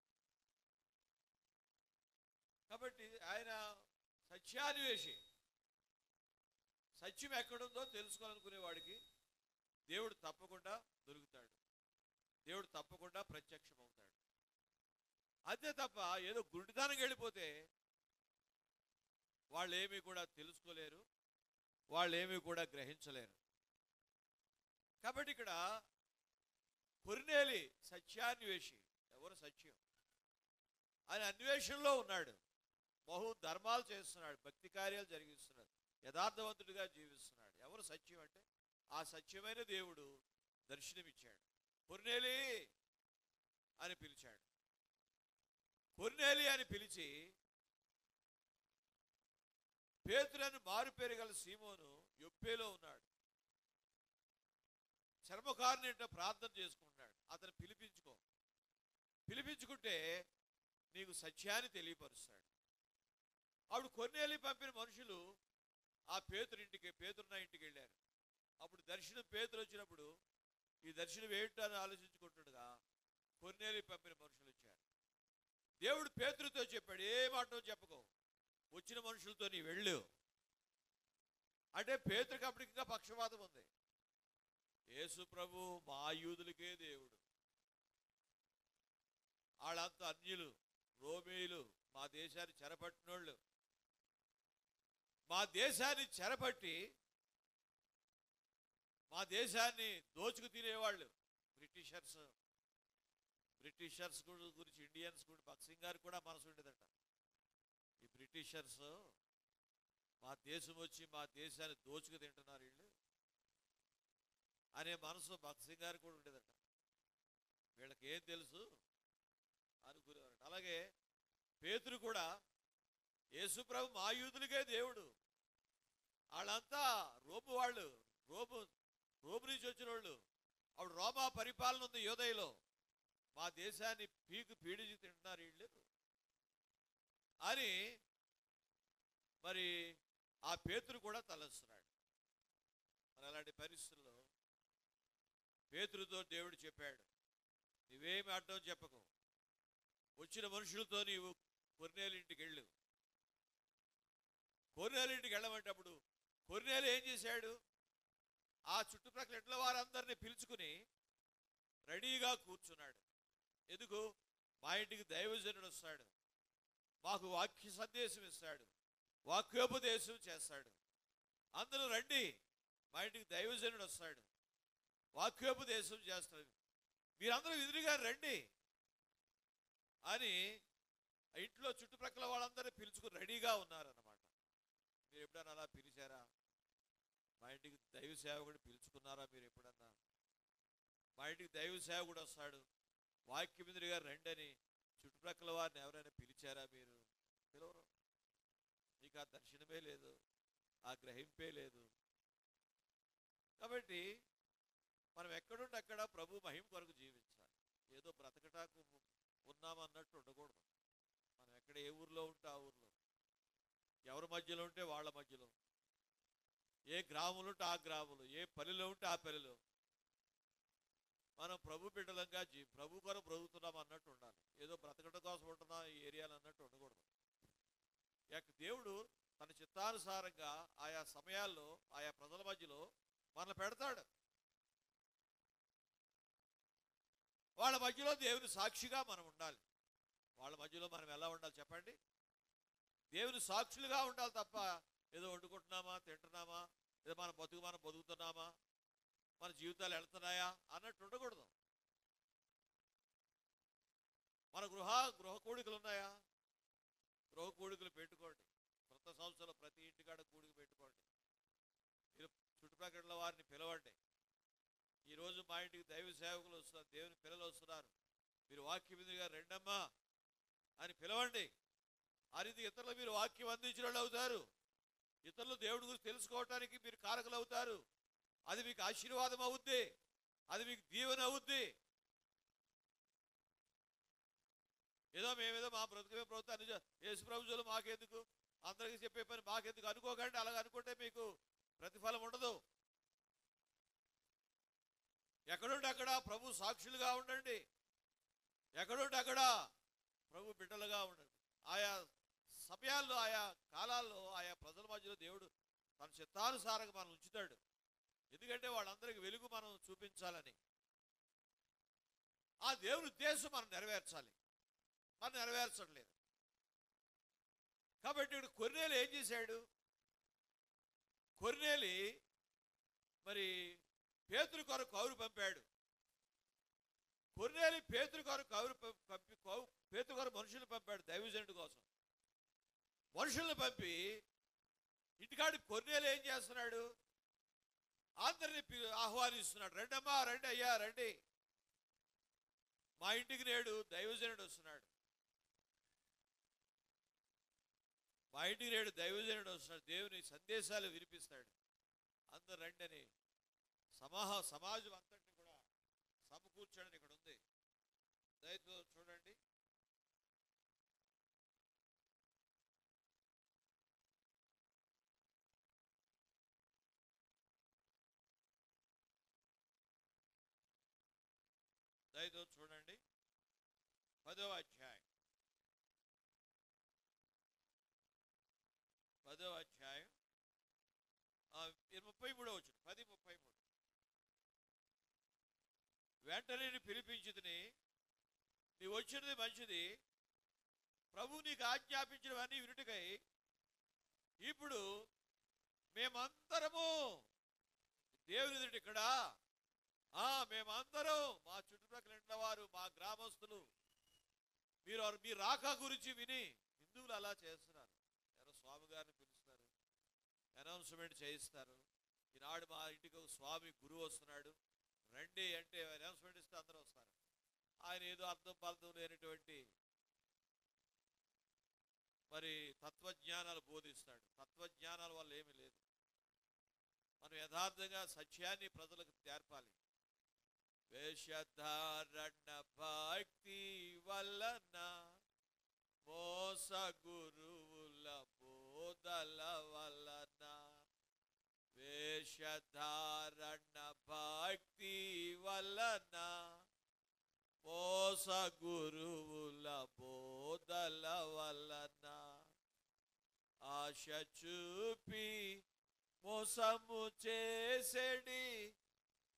కాబట్టి ఆయన సత్యాన్వేషి. సత్యం ఎక్కడుందో తెలుసుకోవాలనుకునే వాడికి దేవుడు తప్పకుండా దొరుకుతాడు, దేవుడు తప్పకుండా ప్రత్యక్షమవుతాడు. అంతే తప్ప ఏదో గుడ్డిదానికి వెళ్ళిపోతే వాళ్ళు ఏమీ కూడా తెలుసుకోలేరు, వాళ్ళు ఏమీ కూడా గ్రహించలేరు. కాబట్టి ఇక్కడ కొర్నేలి సత్యాన్వేషి. ఎవరు సత్యం? ఆయన అన్వేషణలో ఉన్నాడు, బహు ధర్మాలు చేస్తున్నాడు, భక్తి కార్యాలు జరిగిస్తున్నాడు, యథార్థవంతుడిగా జీవిస్తున్నాడు. ఎవరు సత్యం అంటే ఆ సత్యమైన దేవుడు దర్శనమిచ్చాడు. కొర్నేలి అని పిలిచాడు. కొర్నేలి అని పిలిచి, పేతురని మారుపేరు గల సీమోను యొప్పేలో ఉన్నాడు, చర్మకారుని ప్రార్థన చేసుకుంటున్నాడు. అతను పిలిపించుకుంటే నీకు సత్యాన్ని తెలియపరుస్తాడు. అప్పుడు కొర్నేలి పంపిన మనుషులు ఆ పేతురున్న ఇంటికి వెళ్ళారు. అప్పుడు దర్శనం పేతురు వచ్చినప్పుడు ఈ దర్శనం ఏంటో అని ఆలోచించుకుంటుండగా కొర్నేలి పంపిన మనుషులు వచ్చారు. దేవుడు పేతురుతో చెప్పాడు, ఏ మాట చెప్పకో, వచ్చిన మనుషులతో నీ వెళ్ళు అంటే. పేతురుకి అప్పటికి ఇంకా పక్షపాతం ఉంది. యేసు ప్రభు మా యూదులకే దేవుడు, వాళ్ళంతా అన్యులు, రోమీయులు, మా దేశాన్ని చెరపట్టినోళ్ళు, మా దేశాన్ని చెరపట్టి మా దేశాన్ని దోచుకు తినేవాళ్ళు బ్రిటిషర్స్ గురించి ఇండియన్స్ కూడా భక్సింగ్ గారు కూడా మనసు ఉండేదట. ఈ బ్రిటిషర్స్ మా దేశం వచ్చి మా దేశాన్ని దోచుకు తింటున్నారు వీళ్ళు అనే మనసు భక్సింగ్ గారు కూడా ఉండేదట. వీళ్ళకి ఏం తెలుసు అనుకునేవారట. అలాగే పేతురు కూడా యేసు ప్రభు మా యూదులకే దేవుడు, వాళ్ళంతా రోము వాళ్ళు, రోము నుంచి వచ్చిన వాళ్ళు. అప్పుడు రోమా పరిపాలన ఉంది యోదయలో, మా దేశాన్ని పీడించి తింటున్నారు వీళ్ళు అని మరి ఆ పేతురు కూడా తలస్తున్నాడు. మరి అలాంటి పరిస్థితుల్లో పేతురుతో దేవుడు చెప్పాడు, నువ్వేమి అడ్డం చెప్పకు, వచ్చిన మనుషులతో నీవు కొర్నేలింటికి వెళ్ళు. కొర్నేలింటికి వెళ్ళమంటప్పుడు కొర్నేలు ఏం చేశాడు? ఆ చుట్టుప్రక్కల ఇంట్లో వారందరినీ పిలుచుకుని రెడీగా కూర్చున్నాడు. ఎందుకు? మా ఇంటికి దైవజనుడు వస్తాడు, మాకు వాక్య సందేశం ఇస్తాడు, వాక్యోపదేశం చేస్తాడు, అందరూ రండి, మా ఇంటికి దైవజనుడు వస్తాడు, వాక్యోపదేశం చేస్తాడు, మీరందరూ ఎదురుగా రండి అని ఇంట్లో చుట్టుప్రక్కల వాళ్ళందరూ పిలుచుకుని రెడీగా ఉన్నారన్నమాట. మీరు ఎప్పుడన్నా అలా పిలిచారా? మా ఇంటికి దైవ సేవకుడు పిలుచుకున్నారా మీరు ఎప్పుడన్నా? మా ఇంటికి దైవ సేవకుడు వస్తాడు, వాక్యం ఎదురుగా రండి అని చుట్టుప్రక్కల వారిని ఎవరైనా పిలిచారా మీరు? పిలవరు. మీకు ఆ దర్శనమే లేదు, ఆ గ్రహింపే లేదు. కాబట్టి మనం ఎక్కడుండి అక్కడ ప్రభు మహిమ కొరకు జీవించాలి. ఏదో బ్రతకటాకు ఉన్నామన్నట్టు ఉండకూడదు. మనం ఎక్కడ ఏ ఊర్లో ఉంటే ఆ ఊర్లో, ఎవరి మధ్యలో ఉంటే వాళ్ళ మధ్యలో, ఏ గ్రామంలో ఉంటే ఆ గ్రామంలో, ఏ పల్లెలో ఉంటే ఆ పల్లెలో మనం ప్రభు బిడ్డలంగా ప్రభు కొరకు బ్రతుకుతున్నాం అన్నట్టు ఉండాలి. ఏదో బ్రతకడం కోసం ఉంటున్నాం ఈ ఏరియాలో అన్నట్టు ఉండకూడదు. దేవుడు తన చిత్తానుసారంగా ఆయా సమయాల్లో ఆయా ప్రజల మధ్యలో మనల్ని పెడతాడు. వాళ్ళ మధ్యలో దేవుని సాక్షిగా మనం ఉండాలి. వాళ్ళ మధ్యలో మనం ఎలా ఉండాలి చెప్పండి? దేవుని సాక్షులుగా ఉండాలి తప్ప ఏదో వండుకుంటున్నామా, తింటున్నామా, ఏదో మన బతుకు మనం బతుకుతున్నామా, మన జీవితాలు వెళ్తున్నాయా అన్నట్టు ఉండకూడదు. మన గృహ కూడికలు ఉన్నాయా? గృహ కూడికలు పెట్టుకోండి. కొత్త సంవత్సరంలో ప్రతి ఇంటికాడ కూడిక పెట్టుకోండి. మీరు చుట్టుప్రక్కల వారిని పిలవండి. ఈరోజు మా ఇంటికి దైవ సేవకులు వస్తున్నారు, దేవుని పిల్లలు వస్తున్నారు, మీరు వాక్యం ఎదురుగా రెండమ్మా అని పిలవండి. ఆ రీతి ఇతరులు మీరు వాక్యం అందించిన వాళ్ళు అవుతారు. ఇతరులు దేవుడి గురించి తెలుసుకోవటానికి మీరు కారకులు అవుతారు. అది మీకు ఆశీర్వాదం అవుద్ది, అది మీకు దీవెన అవుద్ది. ఏదో మేమేదో మా బ్రతుకమే ప్రభుత్వాన్ని యేసు ప్రభువులు మాకెందుకు, అందరికీ చెప్పే పని మాకెందుకు అనుకోకండి. అలాగ అనుకుంటే మీకు ప్రతిఫలం ఉండదు. ఎక్కడుంటే అక్కడ ప్రభు సాక్షులుగా ఉండండి. ఎక్కడుంటే అక్కడ ప్రభు బిడ్డలుగా ఉండండి. ఆయా సమయాల్లో, ఆయా కాలాల్లో, ఆయా ప్రజల మధ్యలో దేవుడు తన చిత్తానుసారంగా మనం ఉంచుతాడు. ఎందుకంటే వాళ్ళందరికీ వెలుగు మనం చూపించాలని. ఆ దేవుని ఉద్దేశం మనం నెరవేర్చాలి. మనం నెరవేర్చట్లేదు. కాబట్టి ఇక్కడ కొర్నేలి ఏం చేశాడు? కొర్నేలి మరి పేతురు కొరకు కౌరు పంపాడు. కొర్నేలి పేతురు కొరకు పేతురు కొరకు మనుషులు పంపాడు దైవజనుడి కోసం. మనుషులను పంపి ఇంటికాడి కొర్నేలి ఏం చేస్తున్నాడు? అందరినీ ఆహ్వానిస్తున్నాడు. రండమ్మా, రండి అయ్యా, రండి, మా ఇంటికి నేడు దైవజనుడు వస్తున్నాడు, మా ఇంటికి నేడు దైవజనుడు వస్తున్నాడు, దేవుని సందేశాలు వినిపిస్తాడు, అందరు రండి అని సమాజం అంతటిని కూడా సమకూర్చడం ఇక్కడ ఉంది. దయతో చూడండి. దయతో చూడండి 10వ అధ్యాయం 33వ వచనం 10:33. వెంటనే పిలిపించుదని, నీ వచ్చినది మంచిది, ప్రభు నీకు ఆజ్ఞాపించినవన్నీ వినుటకై ఇప్పుడు మేమందరము దేవుని ఎదుట ఇక్కడ మేమందరం, మా చుట్టుప్రక్కల ఇంట్లో వారు, మా గ్రామస్తులు, మీ రాక గురించి విని, హిందువులు అలా చేస్తున్నారు. ఎవరో స్వామి గారిని పిలుస్తారు, అనౌన్స్మెంట్ చేయిస్తారు, ఈనాడు మా ఇంటికి ఒక స్వామి గురువు వస్తున్నాడు రండి అంటే అనౌన్స్మెంట్ ఇస్తే అందరూ వస్తారు. ఆయన ఏదో అర్థం పర్థం లేనటువంటి మరి తత్వజ్ఞానాలు బోధిస్తాడు. తత్వజ్ఞానాల వల్ల ఏమీ లేదు. మనం యథార్థంగా సత్యాన్ని ప్రజలకు నేర్పాలి. వేషధారణ భక్తి వలన మోస గురువుల బోధల వలన వేషధారణ భక్తి వలన మోస గురువుల బోధల వలన ఆశ చూపి మోసము చేసెడి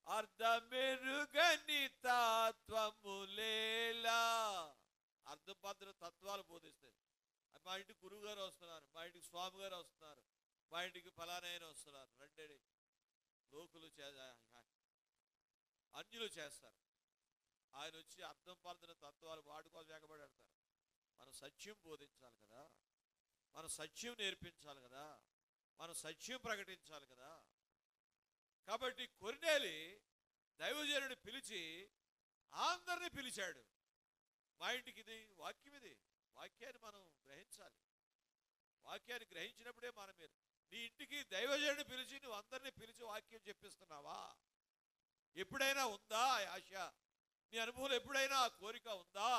అర్ధమెరుగని తత్వములేలా. అర్ధపద్ర తత్వాలు బోధిస్తాయి. మా ఇంటికి గురువు గారు వస్తున్నారు, మా ఇంటికి స్వామి గారు వస్తున్నారు, మా ఇంటికి ఫలానాయన వస్తున్నారు, రండి లోకులు అన్యులు చేస్తారు. ఆయన వచ్చి అర్థం పడుతున్న తత్వాలు వాడుకోవాలి ఎగబడతారు. మనం సత్యం బోధించాలి కదా, మనం సత్యం నేర్పించాలి కదా, మనం సత్యం ప్రకటించాలి కదా. కాబట్టి కొర్నేలి దైవజనుడిని పిలిచి అందరిని పిలిచాడు. మా ఇంటికి ఇది వాక్యం, ఇది వాక్యాన్ని మనం గ్రహించాలి. వాక్యాన్ని గ్రహించినప్పుడే మనం మీరు నీ ఇంటికి దైవజనుడిని పిలిచి నువ్వు అందరినీ పిలిచి వాక్యం చెప్పిస్తున్నావా? ఎప్పుడైనా ఉందా ఆశ? నీ అనుభవం ఎప్పుడైనా ఆ కోరిక ఉందా?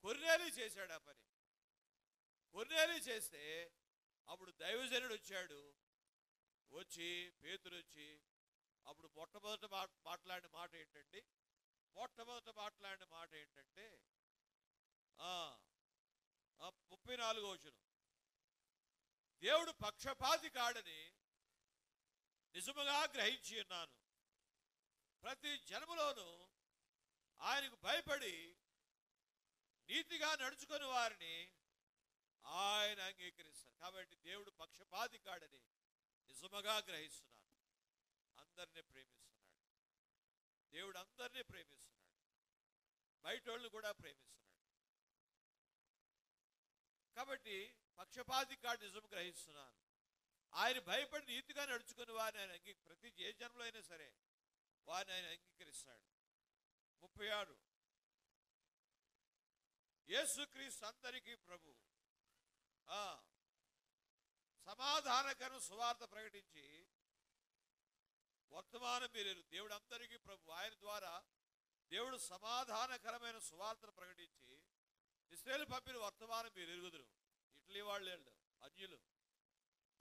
కొర్నేలి చేశాడు ఆ పని. కొర్నేలి చేస్తే అప్పుడు దైవజనుడు వచ్చాడు. వచ్చి పేతురు వచ్చి అప్పుడు మొట్టమొదట మాట్లాడిన మాట ఏంటంటే 34వ వచనం, దేవుడు పక్షపాతి కాడని నిజముగా గ్రహించి ఉన్నాను. ప్రతి జన్మలోనూ ఆయనకు భయపడి నీతిగా నడుచుకుని వారిని ఆయన అంగీకరిస్తారు. కాబట్టి దేవుడు పక్షపాతి కాడని నిజముగా గ్రహిస్తున్నాను. అందరినీ ప్రేమిస్తున్నాడు దేవుడు, అందరినీ ప్రేమిస్తున్నాడు, బయట వాళ్ళని కూడా ప్రేమిస్తున్నాడు. కాబట్టి పక్షపాతి కాడు నిజం గ్రహిస్తున్నాను. ఆయన భయపడి నీతిగా నడుచుకుని వారిని ఆయన ప్రతి ఏ జన్మలో అయినా సరే వారిని ఆయన అంగీకరిస్తాడు. 36 యేసుక్రీస్తు అందరికీ ప్రభు, సమాధానకరం సువార్త ప్రకటించి వర్తమానం మీరు దేవుడు అందరికీ ప్రభు. ఆయన ద్వారా దేవుడు సమాధానకరమైన సువార్తను ప్రకటించి ఇశ్రాయేలు పంపిన వర్తమానం మీరు ఎరుగుదురు. ఇటలీ వాళ్ళు అన్యులు,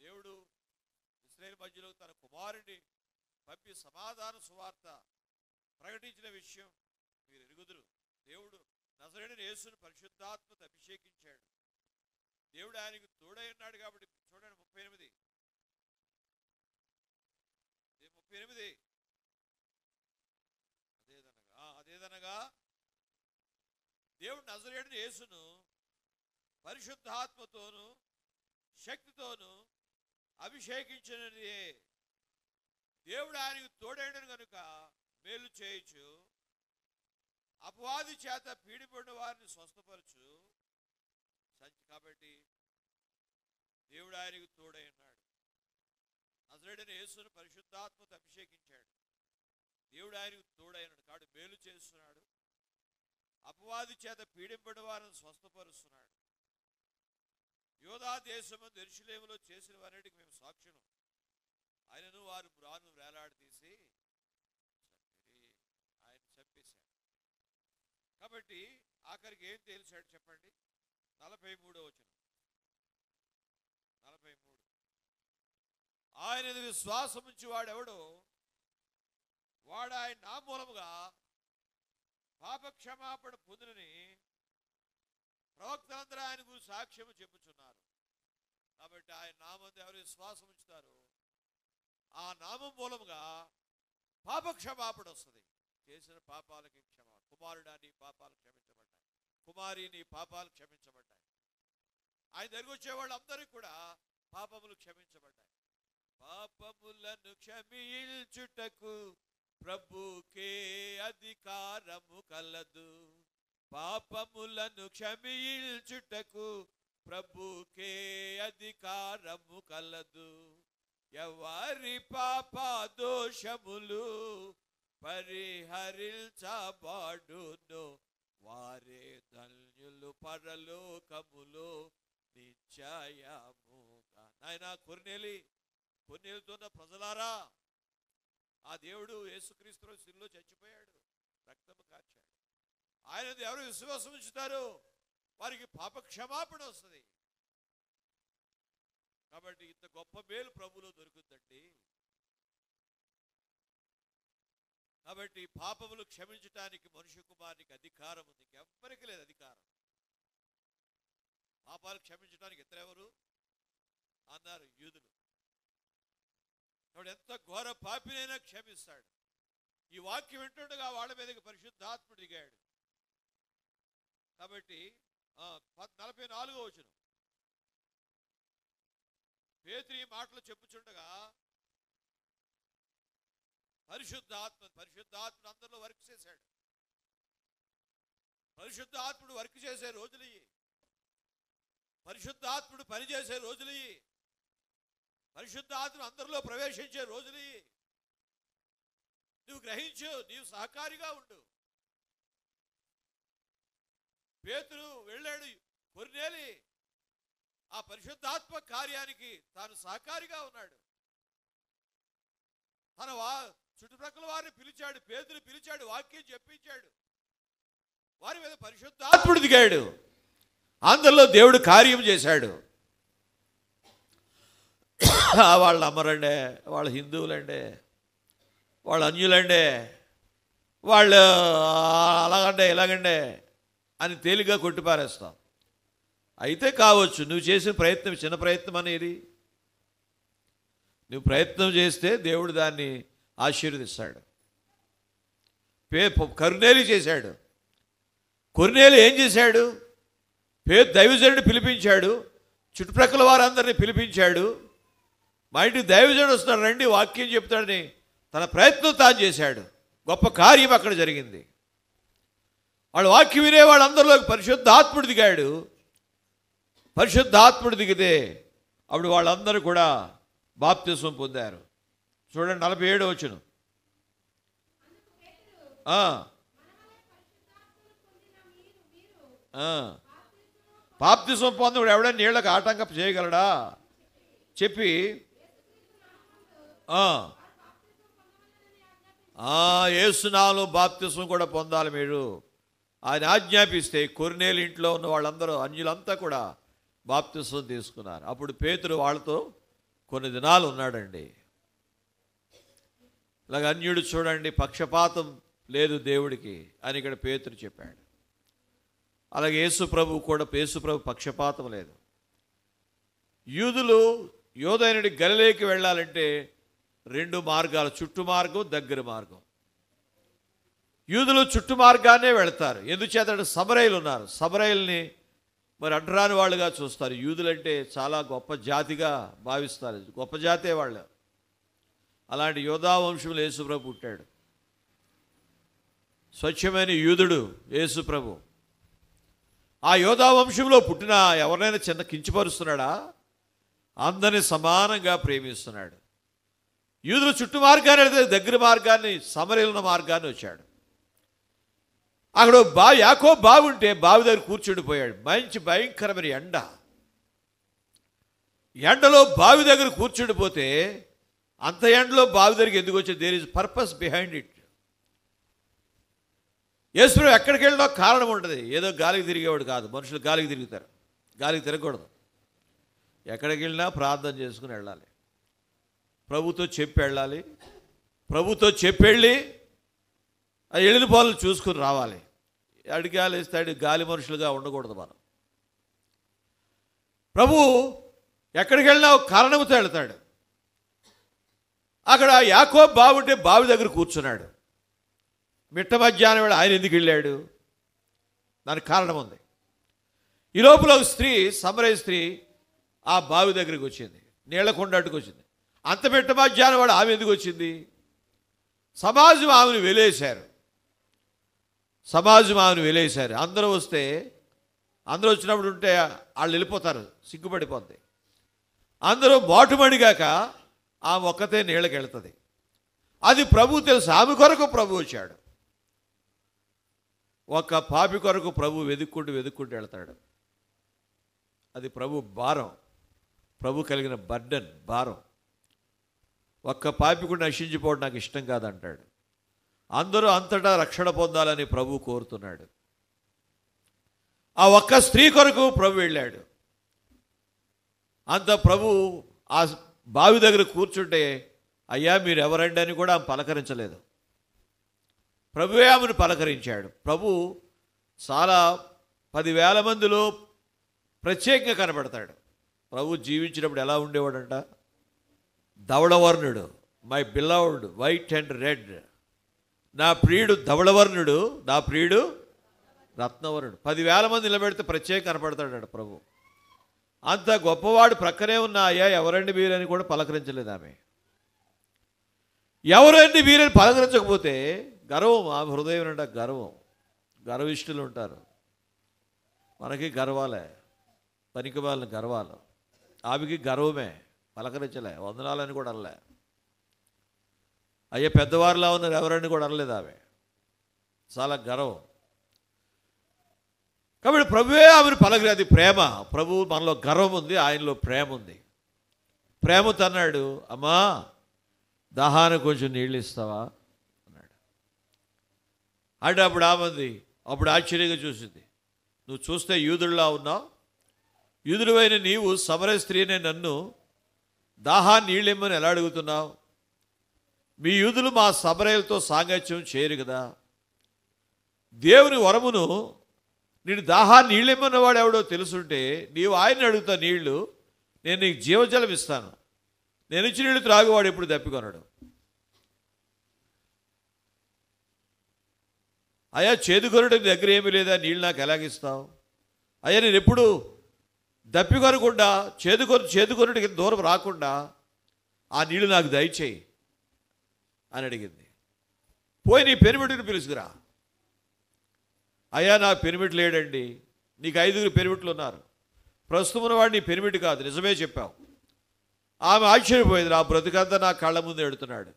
దేవుడు ఇశ్రాయేలు మధ్యలో తన కుమారుడిని పంపి సమాధాన సువార్త ప్రకటించిన విషయం మీరు ఎరుగుదురు. దేవుడు నజరేయుడైన యేసును పరిశుద్ధాత్మతో అభిషేకించాడు. దేవుడు ఆయనకు తోడై ఉన్నాడు. కాబట్టి చూడండి 38 అదేదనగా దేవుడు నజరేయుడైన యేసును పరిశుద్ధాత్మతోను శక్తితోను అభిషేకించినది. దేవుడు ఆయనకు తోడైనను కనుక మేలు చేయొచ్చు, అపవాది చేత పీడిపడిన వారిని స్వస్థపరచు. కాబట్టి దేవుడు ఆయనకు తోడై ఉన్నాడు. నజరేయుడైన యేసును పరిశుద్ధాత్మతో అభిషేకించాడు. దేవుడు ఆయనకు తోడైనాడు. కాబట్టి మేలు చేస్తున్నాడు, అపవాది చేత పీడింపడిన వారిని స్వస్థపరుస్తున్నాడు. యోధా దేశము యెరూషలేములో చేసిన వారికి మేము సాక్షులు. ఆయనను వారు మ్రాను వేలాడదీసి ఆయన చంపేశాడు. కాబట్టి ఆఖరికి ఏం తేల్చాడు చెప్పండి? 43వ వచనం, 43 ఆయన విశ్వాసం ఉంచి వాడెవడో వాడు ఆయన నా మూలముగా పాపక్షమాపణ పొందునని ప్రవక్తలందరూ ఆయన గురించి సాక్ష్యము చెప్పుచున్నారు. కాబట్టి ఆయన నామం ఎవరు విశ్వాసం ఉంచుతారో ఆ నామం మూలముగా పాపక్షమాపణ వస్తుంది. చేసిన పాపాలకి క్షమాపణ. కుమారుడా నీ పాపాలు క్షమించబడ్డాయి, కుమారి నీ పాపాలు క్షమించబడ్డాయి. ఆయన దగ్గర వచ్చే వాళ్ళందరికీ కూడా పాపములు క్షమించబడ్డాయి. పాపములను క్షమించుటకు ప్రభుకే అధికారము కలదు. పాపములను క్షమించుటకు ప్రభుకే అధికారము కలదు. ఎవరి పాప దోషములు పరిహరించబడును వారే ధన్యులు పరలోకములో నిశ్చయముగా. నాయనా కొర్నేలితో ప్రజలారా, ఆ దేవుడు యేసుక్రీస్తు శిలువలో చచ్చిపోయాడు, రక్తము కార్చాడు. ఆయన ఎవరు విశ్వాసం ఉంచుతారు వారికి పాప క్షమాపణ వస్తుంది. కాబట్టి ఇంత గొప్ప మేలు ప్రభువులో దొరుకుతుందండి. కాబట్టి పాపములు క్షమించటానికి మనుష్య కుమారునికి అధికారం ఉంది, ఎవ్వరికి లేదు అధికారం. పాపాలు క్షమించడానికి ఇతరెవరు అన్నారు యూదులు. కాబట్టి ఎంత ఘోర పాపినైనా క్షమిస్తాడు. ఈ వాక్యం వింటుండగా వాళ్ళ మీదకి పరిశుద్ధాత్ముడు దిగాడు. కాబట్టి 44వ వచనం, పేతురు ఈ మాటలు చెప్పుచుండగా పరిశుద్ధాత్ముడు అందరిలో వర్క్ చేశాడు. పరిశుద్ధాత్ముడు వర్క్ చేసే రోజులు ఇవి. పరిశుద్ధాత్ముడు పనిచేసే రోజులు ఇవి. పరిశుద్ధాత్ముడు అందరిలో ప్రవేశించే రోజులు ఇవి. నువ్వు గ్రహించు, నీవు సహకారిగా ఉండు. పేతురు వెళ్ళాడు కొర్నేలి, ఆ పరిశుద్ధాత్మ కార్యానికి తాను సహకారిగా ఉన్నాడు. తన చుట్టుప్రక్కల వారిని పిలిచాడు, పేతురు పిలిచాడు, వాక్యం చెప్పించాడు. వారి మీద పరిశుద్ధాత్ముడు దిగాడు. అందరిలో దేవుడు కార్యం చేశాడు. వాళ్ళు అమ్మరండే, వాళ్ళు హిందువులండే, వాళ్ళు అన్యులండే, వాళ్ళు అలాగండే ఇలాగండే అని తేలిగ్గా కొట్టిపారేస్తాం. అయితే కావచ్చు నువ్వు చేసిన ప్రయత్నం చిన్న ప్రయత్నం అనేది. నువ్వు ప్రయత్నం చేస్తే దేవుడు దాన్ని ఆశీర్వదిస్తాడు. కొర్నేలి చేశాడు. కొర్నేలి ఏం చేశాడు? దైవజనుడిని పిలిపించాడు, చుట్టుప్రక్కల వారందరినీ పిలిపించాడు. మా ఇంటికి దైవజనుడు వస్తున్నాడు, రండి వాక్యం చెప్తాడని తన ప్రయత్నం తాను చేశాడు. గొప్ప కార్యం అక్కడ జరిగింది. వాళ్ళు వాక్యం వినే వాళ్ళందరిలోకి పరిశుద్ధాత్ముడు దిగాడు. పరిశుద్ధాత్ముడు దిగితే అప్పుడు వాళ్ళందరూ కూడా బాప్తిస్మం పొందారు. చూడండి 47వ వచనం. బాప్తిస్మం పొందడు ఎవడైనా నీళ్ళకు ఆటంకం చేయగలడా చెప్పి యేసు నామములో బాప్తిస్మం కూడా పొందాలి మీరు ఆయన ఆజ్ఞాపిస్తే కొర్నేలి ఇంట్లో ఉన్న వాళ్ళందరూ అన్యులంతా కూడా బాప్తిస్మం తీసుకున్నారు. అప్పుడు పేతురు వాళ్ళతో కొన్ని దినాలు ఉన్నాడండి. ఇలాగ అన్యుడు చూడండి పక్షపాతం లేదు దేవుడికి అని ఇక్కడ పేతురు చెప్పాడు. అలాగే యేసు ప్రభు పక్షపాతం లేదు. యూదులు యోధైనుడి గలిలేకి వెళ్ళాలంటే 2 మార్గాలు, చుట్టు మార్గం, దగ్గర మార్గం. యూదులు చుట్టు మార్గాన్నే వెళతారు. ఎందుచేతంటే సమరయులు ఉన్నారు. సమరయుల్ని మరి అడ్డరాని వాళ్ళుగా చూస్తారు. యూదులంటే చాలా గొప్ప జాతిగా భావిస్తారు. గొప్ప జాతే వాళ్ళు. అలాంటి యోధా వంశంలో యేసుప్రభు పుట్టాడు. స్వచ్ఛమైన యూదుడు యేసుప్రభు. ఆ యోధా వంశంలో పుట్టిన ఎవరినైనా చిన్న కించపరుస్తున్నాడా? అందరినీ సమానంగా ప్రేమిస్తున్నాడు. యూదులు చుట్టు మార్గాన్ని వెళితే దగ్గర మార్గాన్ని, సమరయుల మార్గాన్ని వచ్చాడు. అక్కడ యాకోబు బావి బావి దగ్గర కూర్చుండిపోయాడు. మంచి భయంకరమైన ఎండలో బావి దగ్గర కూర్చుండిపోతే అంత ఎండలో బావి దగ్గరికి ఎందుకు వచ్చే? There is purpose behind it. యేసుప్రభు ఎక్కడికి వెళ్ళినా కారణం ఉంటుంది. ఏదో గాలికి తిరిగేవాడు కాదు. మనుషులు గాలికి తిరుగుతారు, గాలికి తిరగకూడదు. ఎక్కడికి వెళ్ళినా ప్రార్థన చేసుకుని వెళ్ళాలి. ప్రభుతో చెప్పి వెళ్ళాలి. ప్రభుతో చెప్పి వెళ్ళి ఆ వెళ్ళిన పనులు చూసుకుని రావాలి. అడిగాలు ఇస్తాడు, గాలి మనుషులుగా ఉండకూడదు మనం. ప్రభు ఎక్కడికి వెళ్ళినా ఒక కారణంతో వెళ్తాడు. అక్కడ యాకోబు బావి బావి దగ్గర కూర్చున్నాడు. మిట్ట మధ్యాహ్నం వేళ ఆయన ఎందుకు వెళ్ళాడు? దానికి కారణం ఉంది. ఈ లోపల ఒక స్త్రీ, సమరయ స్త్రీ ఆ బావి దగ్గరికి వచ్చింది, నీళ్ల కొండట్టుకు వచ్చింది. అంత మిట్ట మధ్యాహ్నం వాడు ఆమె ఎందుకు వచ్చింది? సమాజం ఆమెను వెలేశారు. అందరూ వస్తే, అందరూ వచ్చినప్పుడు ఉంటే వాళ్ళు వెళ్ళిపోతారు, సిగ్గుపడిపోద్ది. అందరూ బాటుమడిగాక ఆమె ఒక్కతే నీళ్ళకి వెళ్తుంది. అది ప్రభు తెలుసు. ఆమె కొరకు ప్రభు వచ్చాడు. ఒక పాపి కొరకు ప్రభు వెతుక్కుంటూ వెతుక్కుంటూ అది ప్రభు భారం, ప్రభు కలిగిన బర్డన్, భారం. ఒక్క పాపి కూడా నశించిపోవడం నాకు ఇష్టం కాదంటాడు. అందరూ అంతటా రక్షణ పొందాలని ప్రభు కోరుతున్నాడు. ఆ ఒక్క స్త్రీ కొరకు ప్రభు వెళ్ళాడు. అంత ప్రభు ఆ బావి దగ్గర కూర్చుంటే, అయ్యా మీరు ఎవరండి అని కూడా ఆమె పలకరించలేదు. ప్రభువే ఆమెను పలకరించాడు. ప్రభు చాలా 10,000 మందిలో ప్రత్యేకంగా కనబడతాడు. ప్రభు జీవించినప్పుడు ఎలా ఉండేవాడంట? ధవళవర్ణుడు, my beloved white and red. నా ప్రియుడు ధవళవర్ణుడు, నా ప్రియుడు రత్నవర్ణుడు. 10,000 మంది నిలబెడితే ప్రత్యేక కనపడతాడు ప్రభు. అంత గొప్పవాడు ప్రక్కనే ఉన్న అయ్యా ఎవరండి మీరని కూడా పలకరించలేదు ఆమె. ఎవరండి మీరని పలకరించకపోతే గర్వం, ఆమె హృదయం అంటే గర్వం. గర్విష్ఠులు ఉంటారు. మనకి గర్వాలే, పనికి వాళ్ళని గర్వాలు. ఆమెకి గర్వమే, పలకరించలే, వందనాలని కూడా అనలే. అయ్యా పెద్దవారిలా ఉన్నారు ఎవరని కూడా అనలేదు ఆమె. చాలా గర్వం. కాబట్టి ప్రభువే ఆమెను పలకరి. అది ప్రేమ. ప్రభు మనలో గర్వం ఉంది, ఆయనలో ప్రేమ ఉంది. ప్రేమతో అన్నాడు, అమ్మా దాహానికి కొంచెం నీళ్ళు ఇస్తావా అన్నాడు. అంటే అప్పుడు ఆమె అప్పుడు ఆశ్చర్యంగా చూసింది. నువ్వు చూస్తే యూదుడిలా ఉన్నావు, యూదుడివైన నీవు సమరయ స్త్రీనే నన్ను దాహాన్ని నీళ్ళిమ్మని ఎలా అడుగుతున్నావు? మీ యూదులు మా సమరయులతో సాంగత్యం చేయరు కదా. దేవుని వరమును నేను దాహాన్ని నీళ్ళిమ్మన్నవాడు ఎవడో తెలుసుంటే నీవు ఆయన్ని అడుగుతా నీళ్లు, నేను నీకు జీవజలం ఇస్తాను. నేను ఇచ్చి నీళ్ళు త్రాగువాడు ఎప్పుడు తప్పికొనడు. అయ్యా చేదుకొనుడి దగ్గర ఏమీ లేదా, నీళ్ళు నాకు ఎలాగిస్తావు? అయ్యా నేను ఎప్పుడు దప్పికొనకుండా చేదుకొనుడికి దూరం రాకుండా ఆ నీళ్ళు నాకు దయచేయి అని అడిగింది. పోయి నీ పెనిమిటిని పిలుచుకురా. అయ్యా నాకు పెనిమిటి లేడండి. నీకు 5 పెనిమిట్లు ఉన్నారు, ప్రస్తుతం ఉన్నవాడు నీ పెనిమిటి కాదు, నిజమే చెప్పావు. ఆమె ఆశ్చర్యపోయింది. నా బ్రతుకంతా నా కళ్ళ ముందు ఎడుతున్నాడు,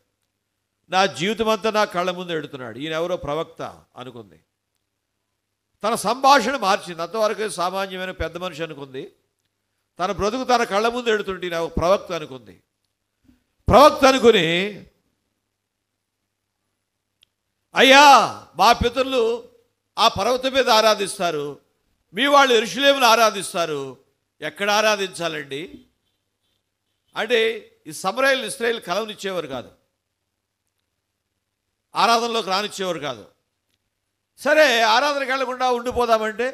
నా జీవితం అంతా నా కళ్ళ ముందు ఎడుతున్నాడు, ఈయన ఎవరో ప్రవక్త అనుకుంది. తన సంభాషణ మార్చింది. అంతవరకు సామాన్యమైన పెద్ద మనిషి అనుకుంది. తన బ్రతుకు తన కళ్ళ ముందు ఎడుతుంటే ఈయన ప్రవక్త అనుకుంది. ప్రవక్త అనుకుని, అయ్యా మా పితరులు ఆ పర్వతం మీద ఆరాధిస్తారు, మీ వాళ్ళు యెరూషలేములో ఆరాధిస్తారు, ఎక్కడ ఆరాధించాలండి అంటే ఈ సమరయులు ఇశ్రాయేలు కలవనిచ్చేవారు కాదు, ఆరాధనలోకి రానిచ్చేవారు కాదు. సరే ఆరాధనకి వెళ్లకుండా ఉండిపోదామంటే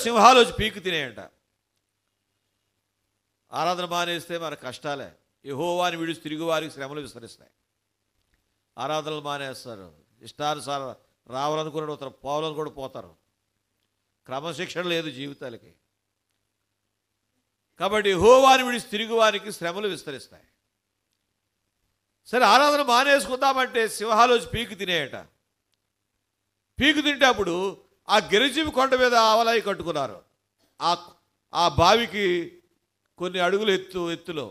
సింహాలు వచ్చి పీకు తినేయంట. ఆరాధన మానేస్తే మన కష్టాలే. యెహోవాని విడిచి తిరిగి వారికి శ్రమలు విస్తరిస్తాయి. ఆరాధనలు మానేస్తారు, ఇష్టానుసారం రావాలనుకున్న ఉత్తరం పోవాలని కూడా పోతారు. క్రమశిక్షణ లేదు జీవితాలకి. కాబట్టి యెహోవాని విడిచి తిరిగి వారికి శ్రమలు విస్తరిస్తాయి. సరే ఆరాధన మానేసుకుందామంటే సింహాలు వచ్చి పీకు తినేయట. పీకు తింటే అప్పుడు ఆ గిరిజీవి కొండ మీద ఆవలాయి కట్టుకున్నారు. ఆ బావికి కొన్ని అడుగులు ఎత్తులో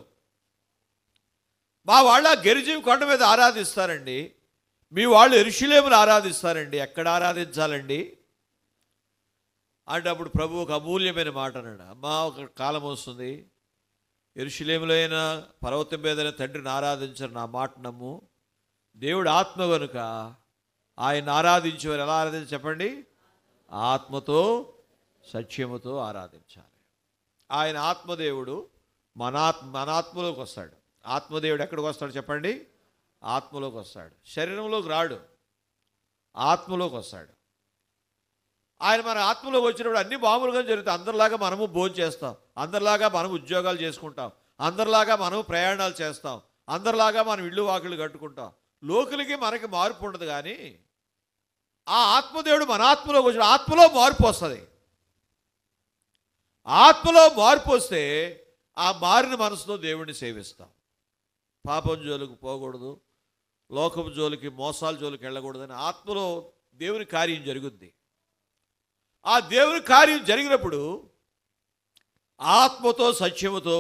మా వాళ్ళు ఆ గిరిజీవి కొండ మీద ఆరాధిస్తారండి, మీ వాళ్ళు యెరూషలేములో ఆరాధిస్తారండి, ఎక్కడ ఆరాధించాలండి అంటే అప్పుడు ప్రభు ఒక అమూల్యమైన మాట అన్నాడు. అమ్మా ఒక కాలం వస్తుంది, యెరూషలేములో అయినా పర్వతం మీదైనా తండ్రిని ఆరాధించరు, నా మాట నమ్ము. దేవుడు ఆత్మ కనుక ఆయన ఆరాధించేవారు ఎలా ఆరాధించాలి చెప్పండి? ఆత్మతో సత్యముతో ఆరాధించాలి. ఆయన ఆత్మదేవుడు మన ఆత్మలోకి వస్తాడు. ఆత్మదేవుడు ఎక్కడికి వస్తాడు చెప్పండి? ఆత్మలోకి వస్తాడు. శరీరంలోకి రాడు, ఆత్మలోకి వస్తాడు. ఆయన మన ఆత్మలోకి వచ్చినప్పుడు అన్ని మామూలుగా జరుగుతాయి. అందరిలాగా మనము భోజనం చేస్తాం, అందరిలాగా మనం ఉద్యోగాలు చేసుకుంటాం, అందరిలాగా మనం ప్రయాణాలు చేస్తాం, అందరిలాగా మనం ఇళ్ళు వాకిళ్ళు కట్టుకుంటాం. లోకులకి మనకి మార్పు ఉండదు. కానీ ఆ ఆత్మదేవుడు మన ఆత్మలోకి వచ్చిన ఆత్మలో మార్పు వస్తుంది. ఆత్మలో మార్పు వస్తే ఆ మారిన మనసుతో దేవుడిని సేవిస్తాం. పాపం జోలికి పోకూడదు, లోకపు జోలికి మోసాల జోలికి వెళ్ళకూడదని ఆత్మలో దేవుని కార్యం జరుగుద్ది. ఆ దేవుని కార్యం జరిగినప్పుడు ఆత్మతో సత్యముతో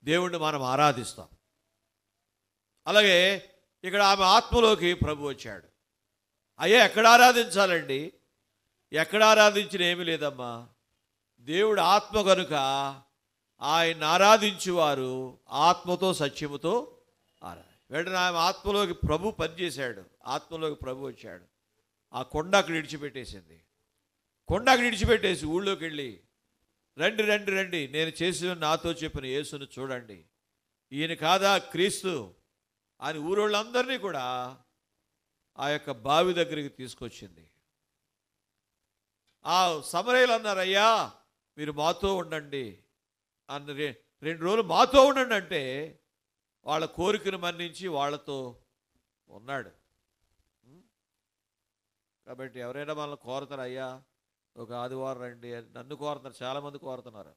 దేవుణ్ణి మనం ఆరాధిస్తాం. అలాగే ఇక్కడ ఆమె ఆత్మలోకి ప్రభు వచ్చాడు. అయ్యా ఎక్కడ ఆరాధించాలండి? ఎక్కడ ఆరాధించిన ఏమీ లేదమ్మా, దేవుడు ఆత్మ కనుక ఆయన ఆరాధించేవారు ఆత్మతో సత్యముతో వెంటనే ఆమె ఆత్మలోకి ప్రభు పనిచేశాడు. ఆత్మలోకి ప్రభు వచ్చాడు. ఆ కొండ అక్కడ విడిచిపెట్టేసింది. కొండకి విడిచిపెట్టేసి ఊళ్ళోకి వెళ్ళి, రండి రండి రండి, నేను చేసిన నాతో చెప్పిన యేసును చూడండి, ఈయన కాదా క్రీస్తు అని ఊరోళ్ళందరినీ కూడా ఆ యొక్క బావి దగ్గరికి తీసుకొచ్చింది. ఆ సమరయులు అన్నారు, అయ్యా మీరు మాతో ఉండండి అన్న 2 రోజులు మాతో ఉండండి అంటే వాళ్ళ కోరికను మన్నించి వాళ్ళతో ఉన్నాడు. కాబట్టి ఎవరైనా మనల్ని కోరుతారు, అయ్యా ఒక ఆదివారం రండి అని. నన్ను కోరుతున్నారు, చాలామంది కోరుతున్నారు,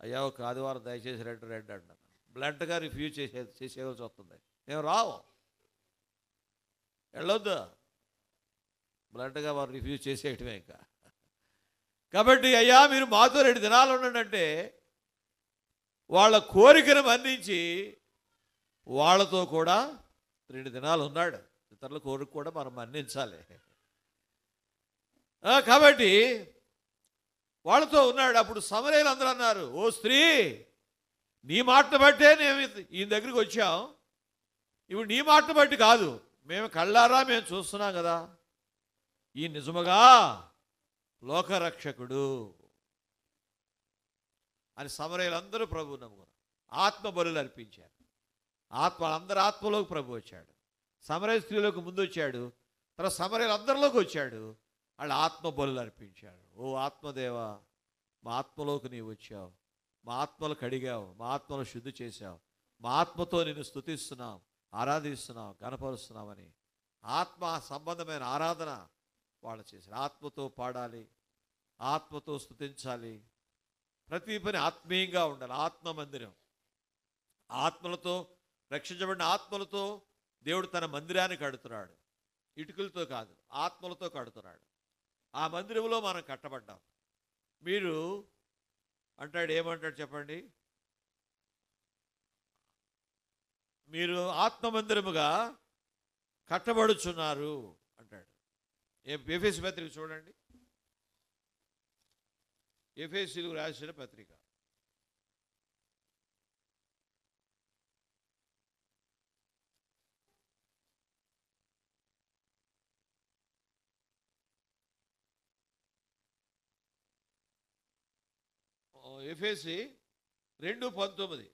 అయ్యా ఒక ఆదివారం దయచేసి రండి రండి అంటున్నారు. బ్లంట్గా రిఫ్యూజ్ చేసేవలసి వస్తుంది. మేము రావు, వెళ్ళొద్దు, బ్లంట్గా వారు రిఫ్యూజ్ చేసేయటమే ఇంకా. కాబట్టి అయ్యా మీరు మాతో 2 దినాలు ఉండండి అంటే వాళ్ళ కోరికను మన్నించి వాళ్ళతో కూడా 2 దినాలు ఉన్నాడు. ఇతరుల కోరిక కూడా మనం మన్నించాలి. కాబట్టి వాళ్ళతో ఉన్నాడు. అప్పుడు సమరయులు అందరూ అన్నారు, ఓ స్త్రీ, నీ మాటను బట్టే మేము ఈయన దగ్గరికి వచ్చాం, ఇప్పుడు నీ మాటను బట్టి కాదు, మేము కళ్ళారా మేము చూస్తున్నాం కదా, ఈ నిజముగా లోకరక్షకుడు అని సమరయులందరూ ప్రభువు నమ్ముకున్నారు. ఆత్మ బలులు అర్పించారు. అందరి ఆత్మలోకి ప్రభు వచ్చాడు. సమరయ స్త్రీలోకి ముందు వచ్చాడు, తర్వాత సమరయులందరిలోకి వచ్చాడు. వాళ్ళు ఆత్మ బలులు అర్పించారు. ఓ ఆత్మదేవా, మా ఆత్మలోకి నీవు వచ్చావు, మా ఆత్మలు కడిగావు, మా ఆత్మలు శుద్ధి చేశావు, మా ఆత్మతో నిన్ను స్తుతిస్తున్నాం, ఆరాధిస్తున్నాం, గణపరుస్తున్నామని ఆత్మ సంబంధమైన ఆరాధన వాళ్ళు చేశారు. ఆత్మతో పాడాలి, ఆత్మతో స్తుతించాలి, ప్రతి పని ఆత్మీయంగా ఉండాలి. ఆత్మ మందిరం, ఆత్మలతో రక్షించబడిన ఆత్మలతో దేవుడు తన మందిరాన్ని కడుతున్నాడు. ఇటుకలతో కాదు, ఆత్మలతో కడుతున్నాడు. ఆ మందిరంలో మనం కట్టబడ్డాం. మీరు అంటాడు, ఏమంటాడు చెప్పండి, మీరు ఆత్మమందిరముగా కట్టబడుచున్నారు అంటాడు. ఎఫెసీ పత్రిక చూడండి, ఎఫెసీలకు రాసిన పత్రిక ఎఫెసీ 2:19.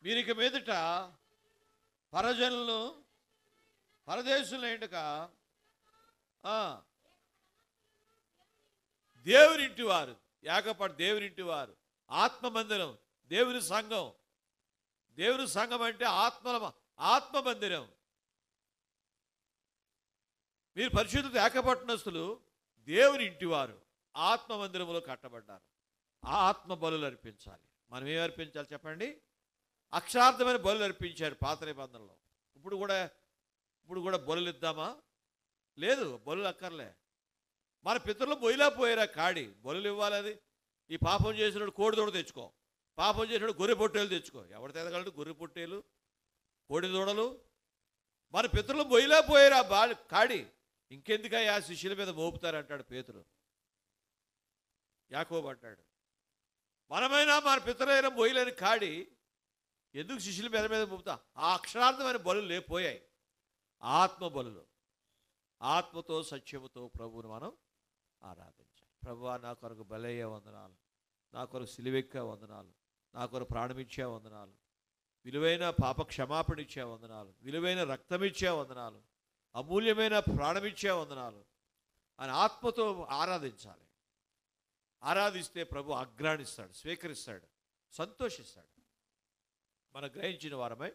మీరు ఇక మీదట పరజనులను పరదేశులను ఏంటక దేవునింటి వారు, ఏకపాటు దేవునింటి వారు, ఆత్మ మందిరం, దేవుని సంఘం. దేవుని సంఘం అంటే ఆత్మ మందిరం. మీరు పరిశుద్ధులు ఏకపట్టణస్తులు, దేవుని ఇంటివారు, ఆత్మ మందిరంలో కట్టబడ్డారు. ఆ ఆత్మ బలులు అర్పించాలి. మనం ఏం అర్పించాలి చెప్పండి? అక్షరార్థమైన బలులు అర్పించారు పాత నిబంధనలో. ఇప్పుడు కూడా బలులు ఇద్దామా? లేదు, బలులు అక్కర్లే. మన పితరులు మొయిలా పోయారా కాడి, బలులు ఇవ్వాలి. అది ఈ పాపం చేసినప్పుడు కోడి దూడ తెచ్చుకో, పాపం చేసినప్పుడు గొర్రె పొట్టేలు తెచ్చుకో. ఎవరు తెగలడు గొర్రె పొట్టేలు, కోడి దూడలు? మన పితరులు మొయిలా పోయారా కాడి, ఇంకెందుకయ్యా శిష్యుల మీద మోపుతారంటాడు పేతురు. యాకోబు అంటాడు, మనమైనా మన పితరైన మొయిలని కాడి ఎందుకు శిష్యుల మీద మోపుతా? ఆ అక్షరార్థమైన బలులు లేకపోయాయి. ఆత్మ బలులు, ఆత్మతో సత్యముతో ప్రభువును మనం ఆరాధించాలి. ప్రభువా, నా కొరకు బలయ్యే వందనాలు, నా కొరకు సిలువెక్కే వందనాలు, నా కొరకు ప్రాణమిచ్చే వందనాలు, విలువైన పాప క్షమాపణ ఇచ్చే వందనాలు, విలువైన రక్తమిచ్చే వందనాలు, అమూల్యమైన ప్రాణమిచ్చే వందనాలు అని ఆత్మతో ఆరాధించాలి. ఆరాధిస్తే ప్రభు ఆగ్రాణిస్తాడు, స్వీకరిస్తాడు, సంతోషిస్తాడు. మనం గ్రహించిన వారమై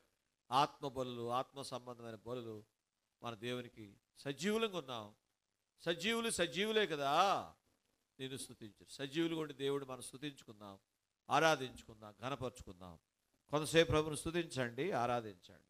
ఆత్మ బలులు, ఆత్మ సంబంధమైన బలులు మన దేవునికి సజీవులంగా ఉన్నాం. సజీవులే కదా నేను స్తుతించారు. సజీవులు ఉండి దేవుడు మనం స్తుతించుకుందాం, ఆరాధించుకుందాం, ఘనపరుచుకుందాం. కొంతసేపు ప్రభుని స్తుతించండి, ఆరాధించండి.